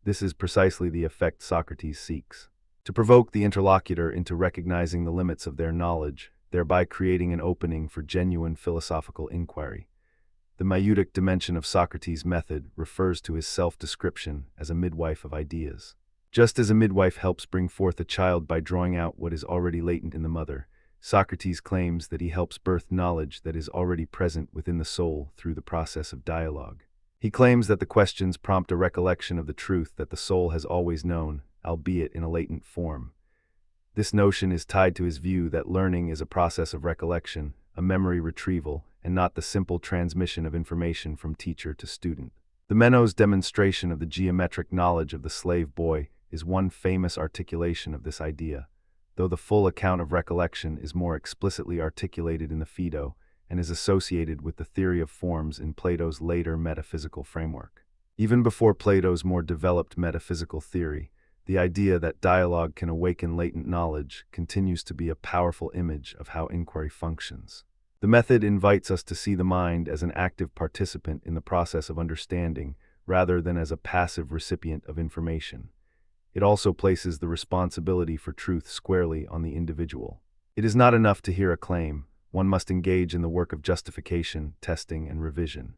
This is precisely the effect Socrates seeks: to provoke the interlocutor into recognizing the limits of their knowledge, thereby creating an opening for genuine philosophical inquiry. The maieutic dimension of Socrates' method refers to his self-description as a midwife of ideas. Just as a midwife helps bring forth a child by drawing out what is already latent in the mother, Socrates claims that he helps birth knowledge that is already present within the soul through the process of dialogue. He claims that the questions prompt a recollection of the truth that the soul has always known, albeit in a latent form. This notion is tied to his view that learning is a process of recollection, a memory retrieval, and not the simple transmission of information from teacher to student. The Meno's demonstration of the geometric knowledge of the slave boy is one famous articulation of this idea, though the full account of recollection is more explicitly articulated in the Phaedo and is associated with the theory of forms in Plato's later metaphysical framework. Even before Plato's more developed metaphysical theory, the idea that dialogue can awaken latent knowledge continues to be a powerful image of how inquiry functions. The method invites us to see the mind as an active participant in the process of understanding, rather than as a passive recipient of information. It also places the responsibility for truth squarely on the individual. It is not enough to hear a claim. One must engage in the work of justification, testing, and revision.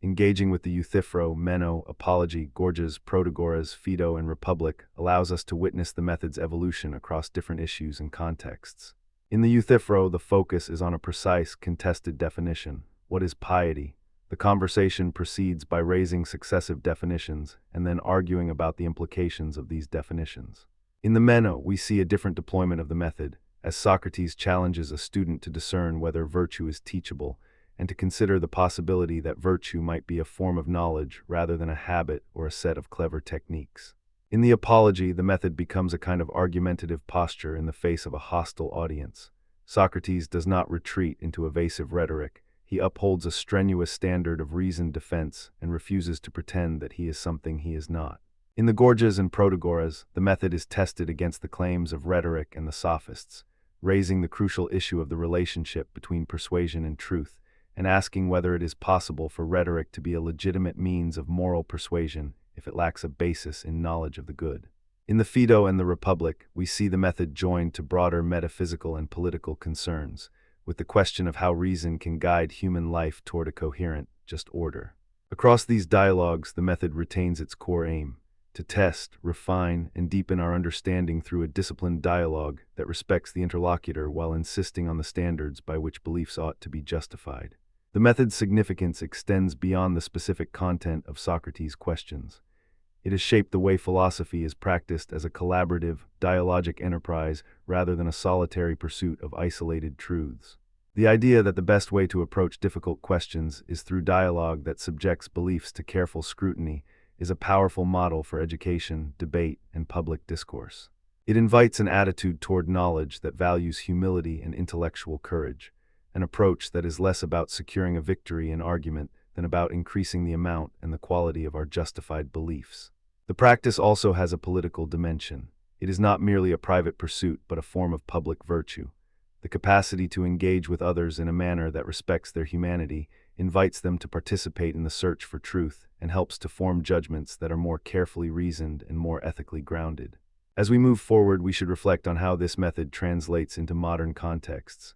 Engaging with the Euthyphro, Meno, Apology, Gorgias, Protagoras, Phaedo, and Republic allows us to witness the method's evolution across different issues and contexts. In the Euthyphro, the focus is on a precise, contested definition. What is piety? The conversation proceeds by raising successive definitions and then arguing about the implications of these definitions. In the Meno, we see a different deployment of the method, as Socrates challenges a student to discern whether virtue is teachable, and to consider the possibility that virtue might be a form of knowledge rather than a habit or a set of clever techniques. In the Apology, the method becomes a kind of argumentative posture in the face of a hostile audience. Socrates does not retreat into evasive rhetoric. He upholds a strenuous standard of reasoned defense and refuses to pretend that he is something he is not. In the Gorgias and Protagoras, the method is tested against the claims of rhetoric and the sophists, raising the crucial issue of the relationship between persuasion and truth, and asking whether it is possible for rhetoric to be a legitimate means of moral persuasion if it lacks a basis in knowledge of the good. In the Phaedo and the Republic, we see the method joined to broader metaphysical and political concerns, with the question of how reason can guide human life toward a coherent, just order. Across these dialogues, the method retains its core aim: to test, refine, and deepen our understanding through a disciplined dialogue that respects the interlocutor while insisting on the standards by which beliefs ought to be justified. The method's significance extends beyond the specific content of Socrates' questions. It has shaped the way philosophy is practiced as a collaborative, dialogic enterprise rather than a solitary pursuit of isolated truths. The idea that the best way to approach difficult questions is through dialogue that subjects beliefs to careful scrutiny is a powerful model for education, debate, and public discourse. It invites an attitude toward knowledge that values humility and intellectual courage, an approach that is less about securing a victory in argument than about increasing the amount and the quality of our justified beliefs. The practice also has a political dimension. It is not merely a private pursuit, but a form of public virtue. The capacity to engage with others in a manner that respects their humanity invites them to participate in the search for truth and helps to form judgments that are more carefully reasoned and more ethically grounded. As we move forward, we should reflect on how this method translates into modern contexts.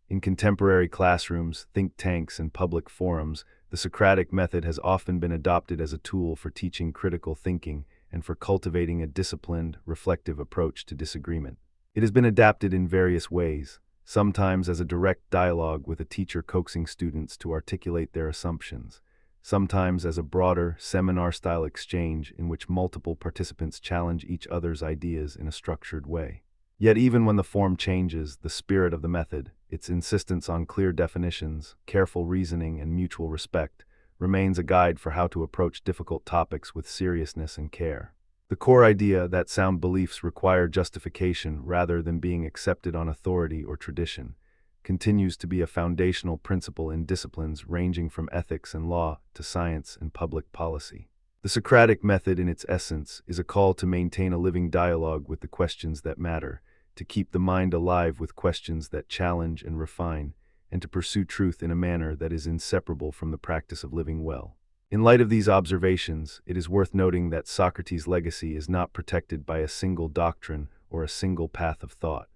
In contemporary classrooms, think tanks, and public forums, the Socratic method has often been adopted as a tool for teaching critical thinking and for cultivating a disciplined, reflective approach to disagreement. It has been adapted in various ways, sometimes as a direct dialogue with a teacher coaxing students to articulate their assumptions, sometimes as a broader, seminar-style exchange in which multiple participants challenge each other's ideas in a structured way. Yet even when the form changes, the spirit of the method, its insistence on clear definitions, careful reasoning, and mutual respect, remains a guide for how to approach difficult topics with seriousness and care. The core idea that sound beliefs require justification rather than being accepted on authority or tradition continues to be a foundational principle in disciplines ranging from ethics and law to science and public policy. The Socratic method, in its essence, is a call to maintain a living dialogue with the questions that matter, to keep the mind alive with questions that challenge and refine, and to pursue truth in a manner that is inseparable from the practice of living well. In light of these observations, it is worth noting that Socrates' legacy is not protected by a single doctrine or a single path of thought.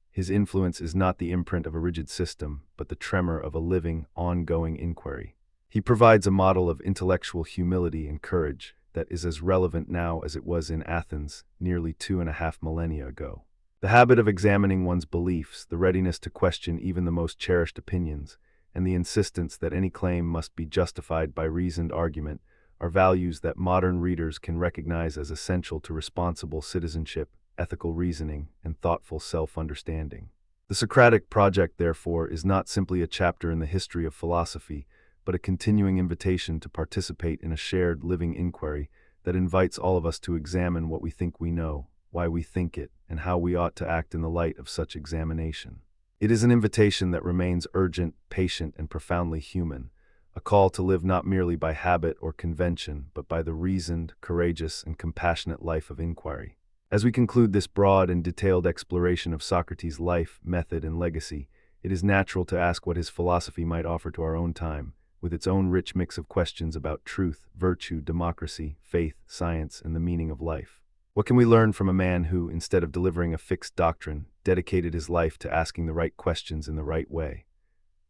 His influence is not the imprint of a rigid system, but the tremor of a living, ongoing inquiry. He provides a model of intellectual humility and courage that is as relevant now as it was in Athens nearly 2.5 millennia ago. The habit of examining one's beliefs, the readiness to question even the most cherished opinions, and the insistence that any claim must be justified by reasoned argument are values that modern readers can recognize as essential to responsible citizenship, ethical reasoning, and thoughtful self-understanding. The Socratic project, therefore, is not simply a chapter in the history of philosophy, but a continuing invitation to participate in a shared living inquiry that invites all of us to examine what we think we know, why we think it, and how we ought to act in the light of such examination. It is an invitation that remains urgent, patient, and profoundly human, a call to live not merely by habit or convention, but by the reasoned, courageous, and compassionate life of inquiry. As we conclude this broad and detailed exploration of Socrates' life, method, and legacy, it is natural to ask what his philosophy might offer to our own time, with its own rich mix of questions about truth, virtue, democracy, faith, science, and the meaning of life. What can we learn from a man who, instead of delivering a fixed doctrine, dedicated his life to asking the right questions in the right way?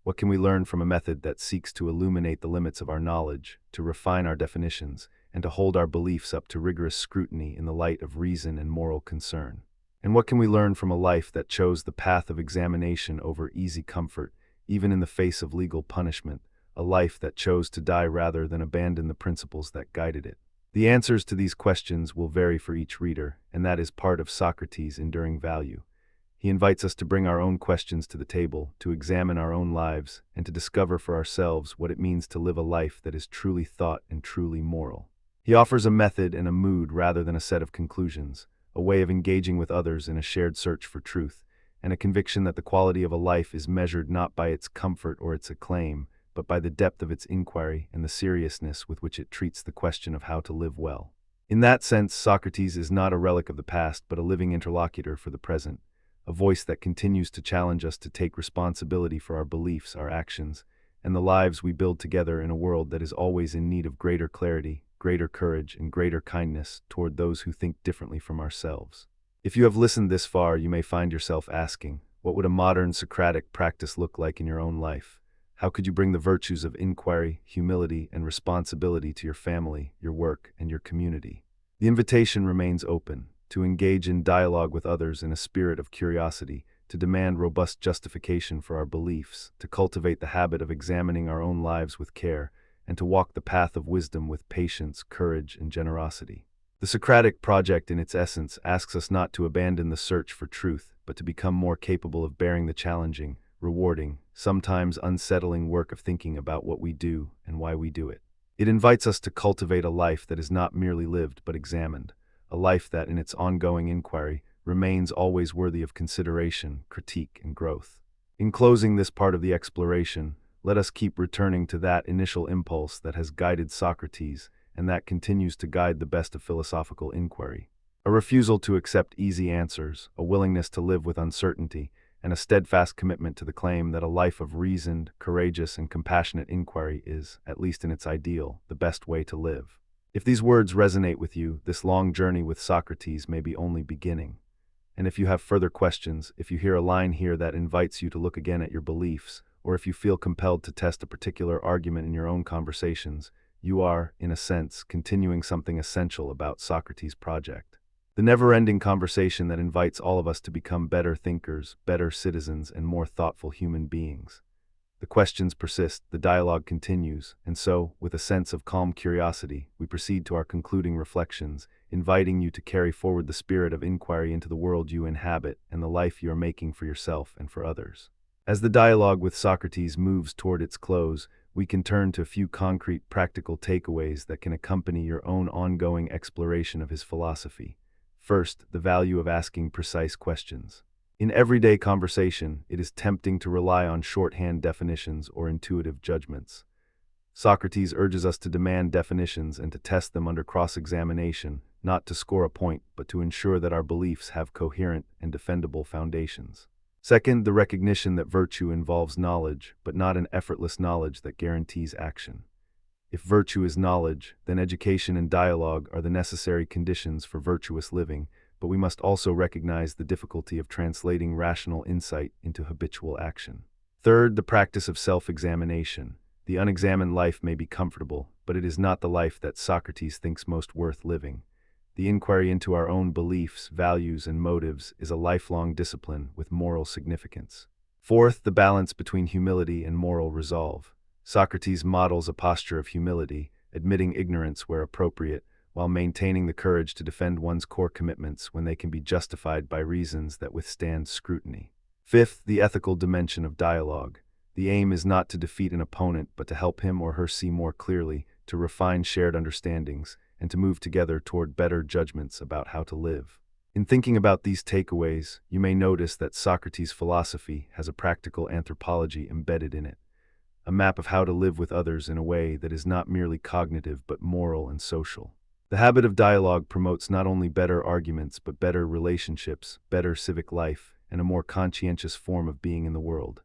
What can we learn from a method that seeks to illuminate the limits of our knowledge, to refine our definitions, and to hold our beliefs up to rigorous scrutiny in the light of reason and moral concern? And what can we learn from a life that chose the path of examination over easy comfort, even in the face of legal punishment, a life that chose to die rather than abandon the principles that guided it? The answers to these questions will vary for each reader, and that is part of Socrates' enduring value. He invites us to bring our own questions to the table, to examine our own lives, and to discover for ourselves what it means to live a life that is truly thought and truly moral. He offers a method and a mood rather than a set of conclusions, a way of engaging with others in a shared search for truth, and a conviction that the quality of a life is measured not by its comfort or its acclaim, but by the depth of its inquiry and the seriousness with which it treats the question of how to live well. In that sense, Socrates is not a relic of the past, but a living interlocutor for the present, a voice that continues to challenge us to take responsibility for our beliefs, our actions, and the lives we build together in a world that is always in need of greater clarity, greater courage, and greater kindness toward those who think differently from ourselves. If you have listened this far, you may find yourself asking, what would a modern Socratic practice look like in your own life? How could you bring the virtues of inquiry, humility, and responsibility to your family, your work, and your community? The invitation remains open, to engage in dialogue with others in a spirit of curiosity, to demand robust justification for our beliefs, to cultivate the habit of examining our own lives with care, and to walk the path of wisdom with patience, courage, and generosity. The Socratic project in its essence asks us not to abandon the search for truth, but to become more capable of bearing the challenging, rewarding, sometimes unsettling work of thinking about what we do and why we do it. It invites us to cultivate a life that is not merely lived but examined, a life that, in its ongoing inquiry, remains always worthy of consideration, critique, and growth. In closing this part of the exploration, let us keep returning to that initial impulse that has guided Socrates and that continues to guide the best of philosophical inquiry. A refusal to accept easy answers, a willingness to live with uncertainty, and a steadfast commitment to the claim that a life of reasoned, courageous, and compassionate inquiry is, at least in its ideal, the best way to live. If these words resonate with you, this long journey with Socrates may be only beginning. And if you have further questions, if you hear a line here that invites you to look again at your beliefs, or if you feel compelled to test a particular argument in your own conversations, you are, in a sense, continuing something essential about Socrates' project. The never-ending conversation that invites all of us to become better thinkers, better citizens, and more thoughtful human beings. The questions persist, the dialogue continues, and so, with a sense of calm curiosity, we proceed to our concluding reflections, inviting you to carry forward the spirit of inquiry into the world you inhabit and the life you are making for yourself and for others. As the dialogue with Socrates moves toward its close, we can turn to a few concrete, practical takeaways that can accompany your own ongoing exploration of his philosophy. First, the value of asking precise questions. In everyday conversation, it is tempting to rely on shorthand definitions or intuitive judgments. Socrates urges us to demand definitions and to test them under cross-examination, not to score a point, but to ensure that our beliefs have coherent and defendable foundations. Second, the recognition that virtue involves knowledge, but not an effortless knowledge that guarantees action. If virtue is knowledge, then education and dialogue are the necessary conditions for virtuous living, but we must also recognize the difficulty of translating rational insight into habitual action. Third, the practice of self-examination. The unexamined life may be comfortable, but it is not the life that Socrates thinks most worth living. The inquiry into our own beliefs, values, and motives is a lifelong discipline with moral significance. Fourth, the balance between humility and moral resolve. Socrates models a posture of humility, admitting ignorance where appropriate, while maintaining the courage to defend one's core commitments when they can be justified by reasons that withstand scrutiny. Fifth, the ethical dimension of dialogue. The aim is not to defeat an opponent, but to help him or her see more clearly, to refine shared understandings, and to move together toward better judgments about how to live. In thinking about these takeaways, you may notice that Socrates' philosophy has a practical anthropology embedded in it, a map of how to live with others in a way that is not merely cognitive but moral and social. The habit of dialogue promotes not only better arguments but better relationships, better civic life, and a more conscientious form of being in the world.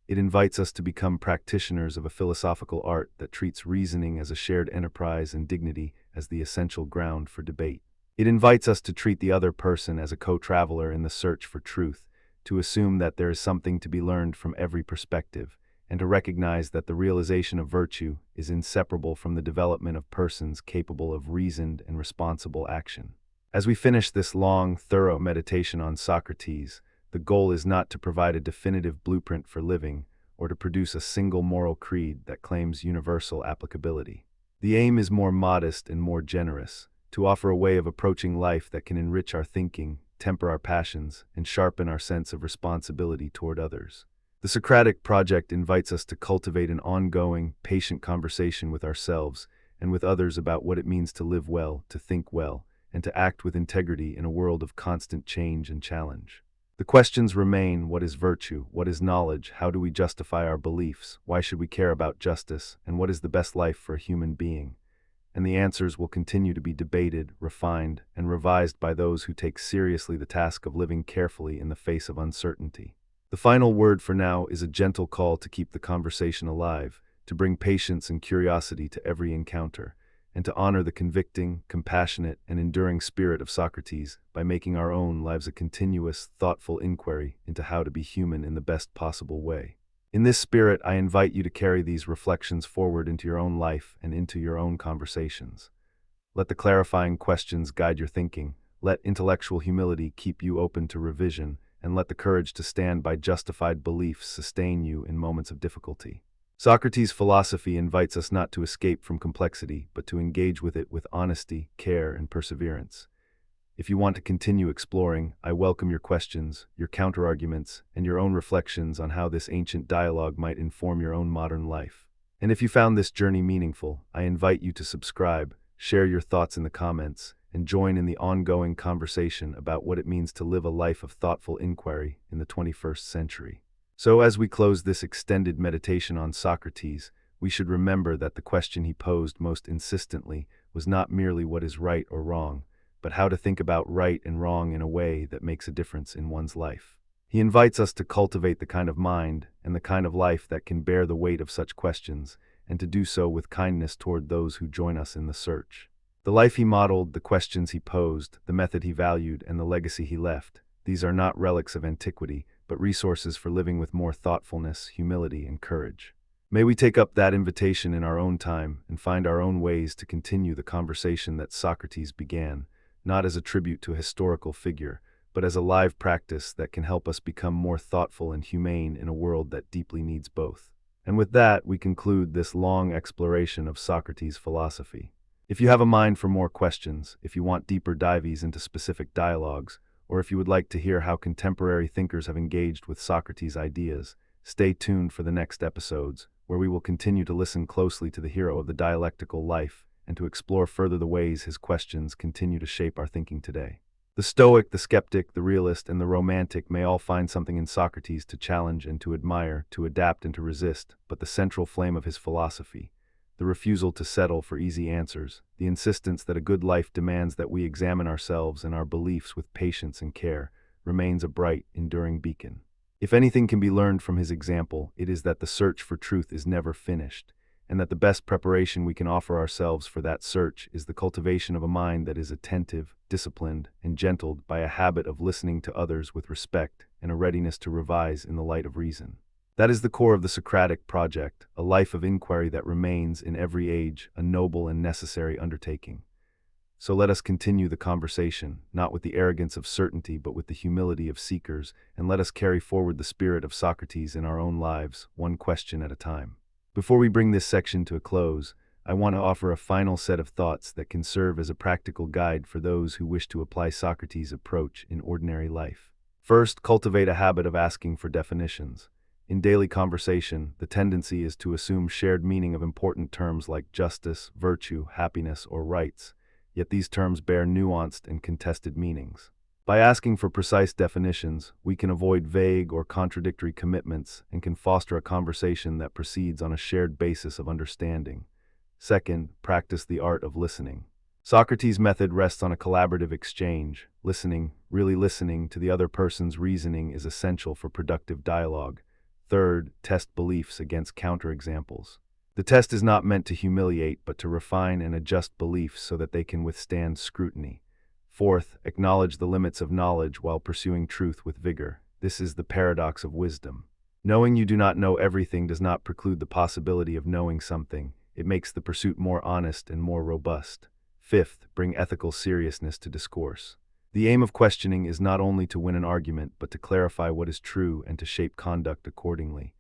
It invites us to become practitioners of a philosophical art that treats reasoning as a shared enterprise and dignity as the essential ground for debate. It invites us to treat the other person as a co-traveler in the search for truth, to assume that there is something to be learned from every perspective, and to recognize that the realization of virtue is inseparable from the development of persons capable of reasoned and responsible action. As we finish this long, thorough meditation on Socrates, the goal is not to provide a definitive blueprint for living or to produce a single moral creed that claims universal applicability. The aim is more modest and more generous, to offer a way of approaching life that can enrich our thinking, temper our passions, and sharpen our sense of responsibility toward others. The Socratic project invites us to cultivate an ongoing, patient conversation with ourselves and with others about what it means to live well, to think well, and to act with integrity in a world of constant change and challenge. The questions remain: what is virtue? What is knowledge? How do we justify our beliefs? Why should we care about justice? And what is the best life for a human being? And the answers will continue to be debated, refined, and revised by those who take seriously the task of living carefully in the face of uncertainty. The final word for now is a gentle call to keep the conversation alive, to bring patience and curiosity to every encounter, and to honor the convicting, compassionate, and enduring spirit of Socrates by making our own lives a continuous, thoughtful inquiry into how to be human in the best possible way. In this spirit, I invite you to carry these reflections forward into your own life and into your own conversations. Let the clarifying questions guide your thinking, let intellectual humility keep you open to revision, and let the courage to stand by justified beliefs sustain you in moments of difficulty. Socrates' philosophy invites us not to escape from complexity, but to engage with it with honesty, care, and perseverance. If you want to continue exploring, I welcome your questions, your counterarguments, and your own reflections on how this ancient dialogue might inform your own modern life. And if you found this journey meaningful, I invite you to subscribe, share your thoughts in the comments, and join in the ongoing conversation about what it means to live a life of thoughtful inquiry in the 21st century. So as we close this extended meditation on Socrates, we should remember that the question he posed most insistently was not merely what is right or wrong, but how to think about right and wrong in a way that makes a difference in one's life. He invites us to cultivate the kind of mind and the kind of life that can bear the weight of such questions, and to do so with kindness toward those who join us in the search. The life he modeled, the questions he posed, the method he valued, and the legacy he left, these are not relics of antiquity, but resources for living with more thoughtfulness, humility, and courage. May we take up that invitation in our own time and find our own ways to continue the conversation that Socrates began, not as a tribute to a historical figure, but as a live practice that can help us become more thoughtful and humane in a world that deeply needs both. And with that, we conclude this long exploration of Socrates' philosophy. If you have a mind for more questions, if you want deeper dives into specific dialogues, or if you would like to hear how contemporary thinkers have engaged with Socrates' ideas, stay tuned for the next episodes, where we will continue to listen closely to the hero of the dialectical life and to explore further the ways his questions continue to shape our thinking today. The Stoic, the skeptic, the realist, and the romantic may all find something in Socrates to challenge and to admire, to adapt and to resist, but the central flame of his philosophy, the refusal to settle for easy answers, the insistence that a good life demands that we examine ourselves and our beliefs with patience and care, remains a bright, enduring beacon. If anything can be learned from his example, it is that the search for truth is never finished, and that the best preparation we can offer ourselves for that search is the cultivation of a mind that is attentive, disciplined, and gentled by a habit of listening to others with respect and a readiness to revise in the light of reason. That is the core of the Socratic project, a life of inquiry that remains, in every age, a noble and necessary undertaking. So let us continue the conversation, not with the arrogance of certainty but with the humility of seekers, and let us carry forward the spirit of Socrates in our own lives, one question at a time. Before we bring this section to a close, I want to offer a final set of thoughts that can serve as a practical guide for those who wish to apply Socrates' approach in ordinary life. First, cultivate a habit of asking for definitions. In daily conversation, the tendency is to assume shared meaning of important terms like justice, virtue, happiness, or rights, yet these terms bear nuanced and contested meanings. By asking for precise definitions, we can avoid vague or contradictory commitments and can foster a conversation that proceeds on a shared basis of understanding. Second, practice the art of listening. Socrates' method rests on a collaborative exchange. Listening, really listening to the other person's reasoning, is essential for productive dialogue. Third, test beliefs against counterexamples. The test is not meant to humiliate, but to refine and adjust beliefs so that they can withstand scrutiny. Fourth, acknowledge the limits of knowledge while pursuing truth with vigor. This is the paradox of wisdom. Knowing you do not know everything does not preclude the possibility of knowing something. It makes the pursuit more honest and more robust. Fifth, bring ethical seriousness to discourse. The aim of questioning is not only to win an argument, but to clarify what is true and to shape conduct accordingly.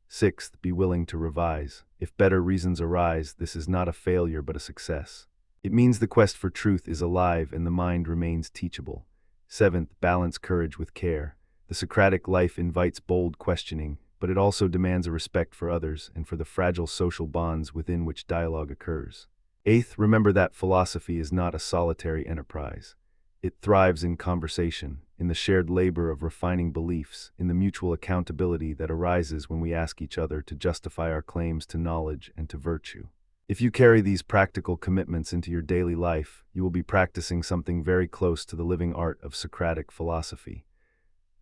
Sixth, be willing to revise. If better reasons arise, this is not a failure but a success. It means the quest for truth is alive and the mind remains teachable. Seventh, balance courage with care. The Socratic life invites bold questioning, but it also demands a respect for others and for the fragile social bonds within which dialogue occurs. Eighth, remember that philosophy is not a solitary enterprise. It thrives in conversation, in the shared labor of refining beliefs, in the mutual accountability that arises when we ask each other to justify our claims to knowledge and to virtue. If you carry these practical commitments into your daily life, you will be practicing something very close to the living art of Socratic philosophy.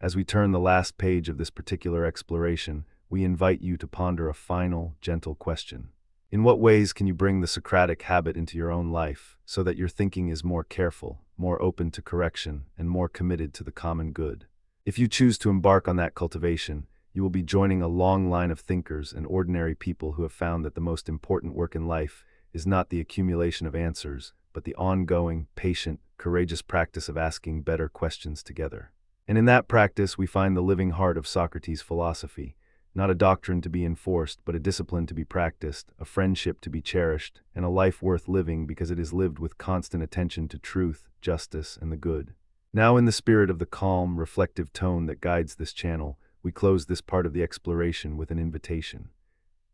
As we turn the last page of this particular exploration, we invite you to ponder a final, gentle question. In what ways can you bring the Socratic habit into your own life so that your thinking is more careful, more open to correction, and more committed to the common good? If you choose to embark on that cultivation, you will be joining a long line of thinkers and ordinary people who have found that the most important work in life is not the accumulation of answers, but the ongoing, patient, courageous practice of asking better questions together. And in that practice, we find the living heart of Socrates' philosophy, not a doctrine to be enforced, but a discipline to be practiced, a friendship to be cherished, and a life worth living because it is lived with constant attention to truth, justice, and the good. Now, in the spirit of the calm, reflective tone that guides this channel, we close this part of the exploration with an invitation.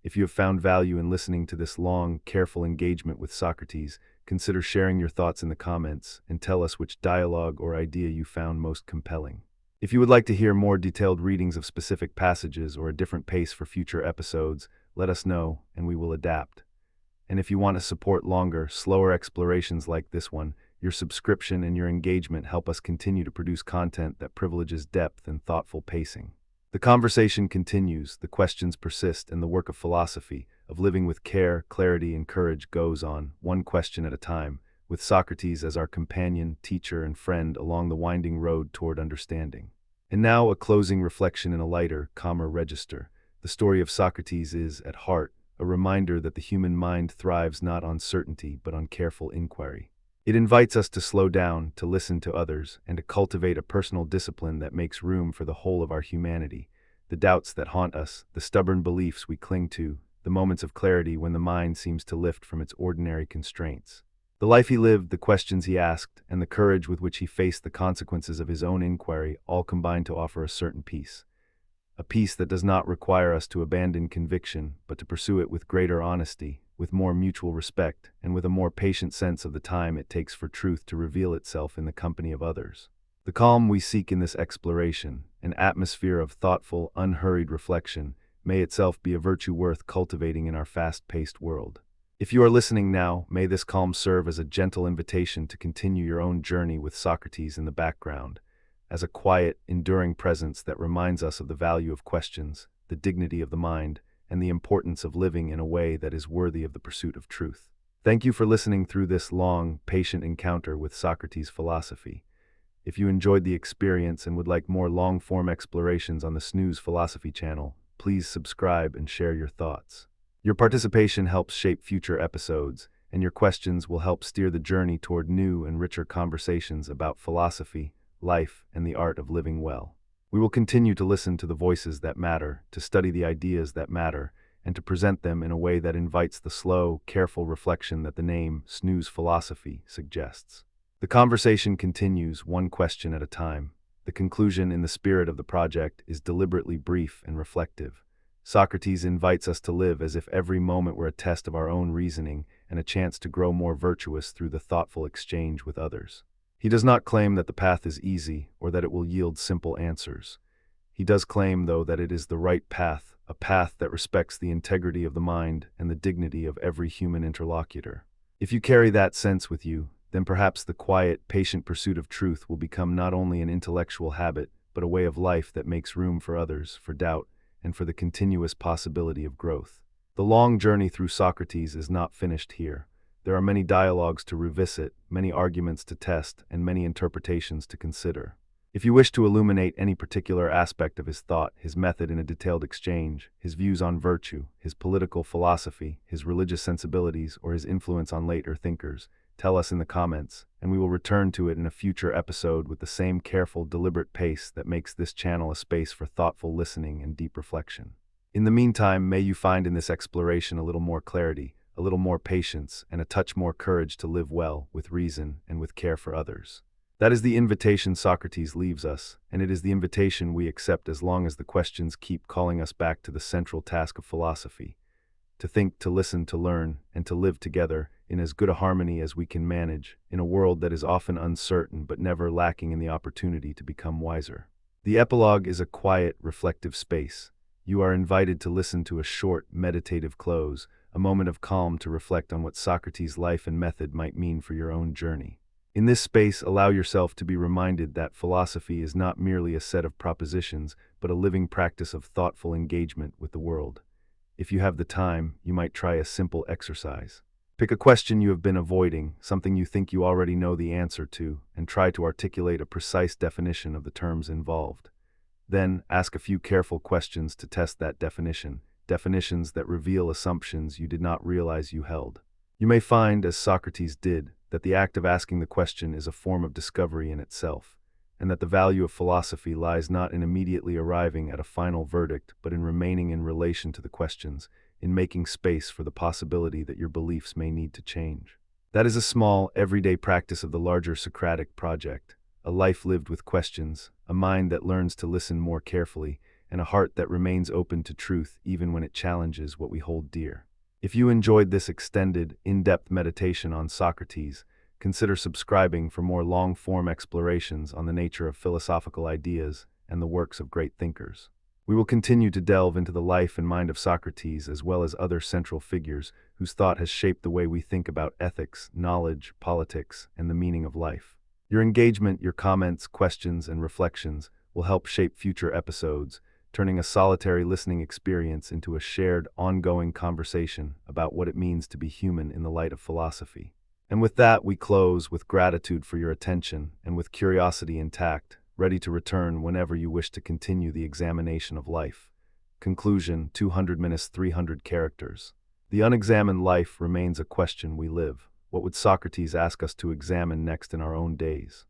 If you have found value in listening to this long, careful engagement with Socrates, consider sharing your thoughts in the comments and tell us which dialogue or idea you found most compelling. If you would like to hear more detailed readings of specific passages or a different pace for future episodes, let us know and we will adapt. And if you want to support longer, slower explorations like this one, your subscription and your engagement help us continue to produce content that privileges depth and thoughtful pacing. The conversation continues, the questions persist, and the work of philosophy, of living with care, clarity, and courage goes on, one question at a time, with Socrates as our companion, teacher, and friend along the winding road toward understanding. And now a closing reflection in a lighter, calmer register. The story of Socrates is, at heart, a reminder that the human mind thrives not on certainty but on careful inquiry. It invites us to slow down, to listen to others, and to cultivate a personal discipline that makes room for the whole of our humanity. The doubts that haunt us, the stubborn beliefs we cling to, the moments of clarity when the mind seems to lift from its ordinary constraints. The life he lived, the questions he asked, and the courage with which he faced the consequences of his own inquiry all combine to offer a certain peace. A peace that does not require us to abandon conviction, but to pursue it with greater honesty, with more mutual respect, and with a more patient sense of the time it takes for truth to reveal itself in the company of others. The calm we seek in this exploration, an atmosphere of thoughtful, unhurried reflection, may itself be a virtue worth cultivating in our fast-paced world. If you are listening now, may this calm serve as a gentle invitation to continue your own journey with Socrates in the background, as a quiet, enduring presence that reminds us of the value of questions, the dignity of the mind, and the importance of living in a way that is worthy of the pursuit of truth. Thank you for listening through this long, patient encounter with Socrates' philosophy. If you enjoyed the experience and would like more long-form explorations on the Snooze Philosophy channel, please subscribe and share your thoughts. Your participation helps shape future episodes, and your questions will help steer the journey toward new and richer conversations about philosophy, life, and the art of living well. We will continue to listen to the voices that matter, to study the ideas that matter, and to present them in a way that invites the slow, careful reflection that the name Snooze Philosophy suggests. The conversation continues, one question at a time. The conclusion in the spirit of the project is deliberately brief and reflective. Socrates invites us to live as if every moment were a test of our own reasoning and a chance to grow more virtuous through the thoughtful exchange with others. He does not claim that the path is easy or that it will yield simple answers. He does claim, though, that it is the right path, a path that respects the integrity of the mind and the dignity of every human interlocutor. If you carry that sense with you, then perhaps the quiet, patient pursuit of truth will become not only an intellectual habit, but a way of life that makes room for others, for doubt, and for the continuous possibility of growth. The long journey through Socrates is not finished here. There are many dialogues to revisit, many arguments to test, and many interpretations to consider. If you wish to illuminate any particular aspect of his thought, his method in a detailed exchange, his views on virtue, his political philosophy, his religious sensibilities, or his influence on later thinkers, tell us in the comments, and we will return to it in a future episode with the same careful, deliberate pace that makes this channel a space for thoughtful listening and deep reflection. In the meantime, may you find in this exploration a little more clarity, a little more patience, and a touch more courage to live well, with reason, and with care for others. That is the invitation Socrates leaves us, and it is the invitation we accept as long as the questions keep calling us back to the central task of philosophy: to think, to listen, to learn, and to live together in as good a harmony as we can manage, in a world that is often uncertain but never lacking in the opportunity to become wiser. The epilogue is a quiet, reflective space. You are invited to listen to a short, meditative close, a moment of calm to reflect on what Socrates' life and method might mean for your own journey. In this space, allow yourself to be reminded that philosophy is not merely a set of propositions, but a living practice of thoughtful engagement with the world. If you have the time, you might try a simple exercise. Pick a question you have been avoiding, something you think you already know the answer to, and try to articulate a precise definition of the terms involved. Then, ask a few careful questions to test that definition, definitions that reveal assumptions you did not realize you held. You may find, as Socrates did, that the act of asking the question is a form of discovery in itself, and that the value of philosophy lies not in immediately arriving at a final verdict, but in remaining in relation to the questions, in making space for the possibility that your beliefs may need to change. That is a small, everyday practice of the larger Socratic project, a life lived with questions, a mind that learns to listen more carefully, and a heart that remains open to truth even when it challenges what we hold dear. If you enjoyed this extended, in-depth meditation on Socrates, consider subscribing for more long-form explorations on the nature of philosophical ideas and the works of great thinkers. We will continue to delve into the life and mind of Socrates as well as other central figures whose thought has shaped the way we think about ethics, knowledge, politics, and the meaning of life. Your engagement, your comments, questions, and reflections will help shape future episodes, turning a solitary listening experience into a shared, ongoing conversation about what it means to be human in the light of philosophy. And with that, we close with gratitude for your attention and with curiosity intact, ready to return whenever you wish to continue the examination of life. Conclusion: 200-300 characters. The unexamined life remains a question we live. What would Socrates ask us to examine next in our own days?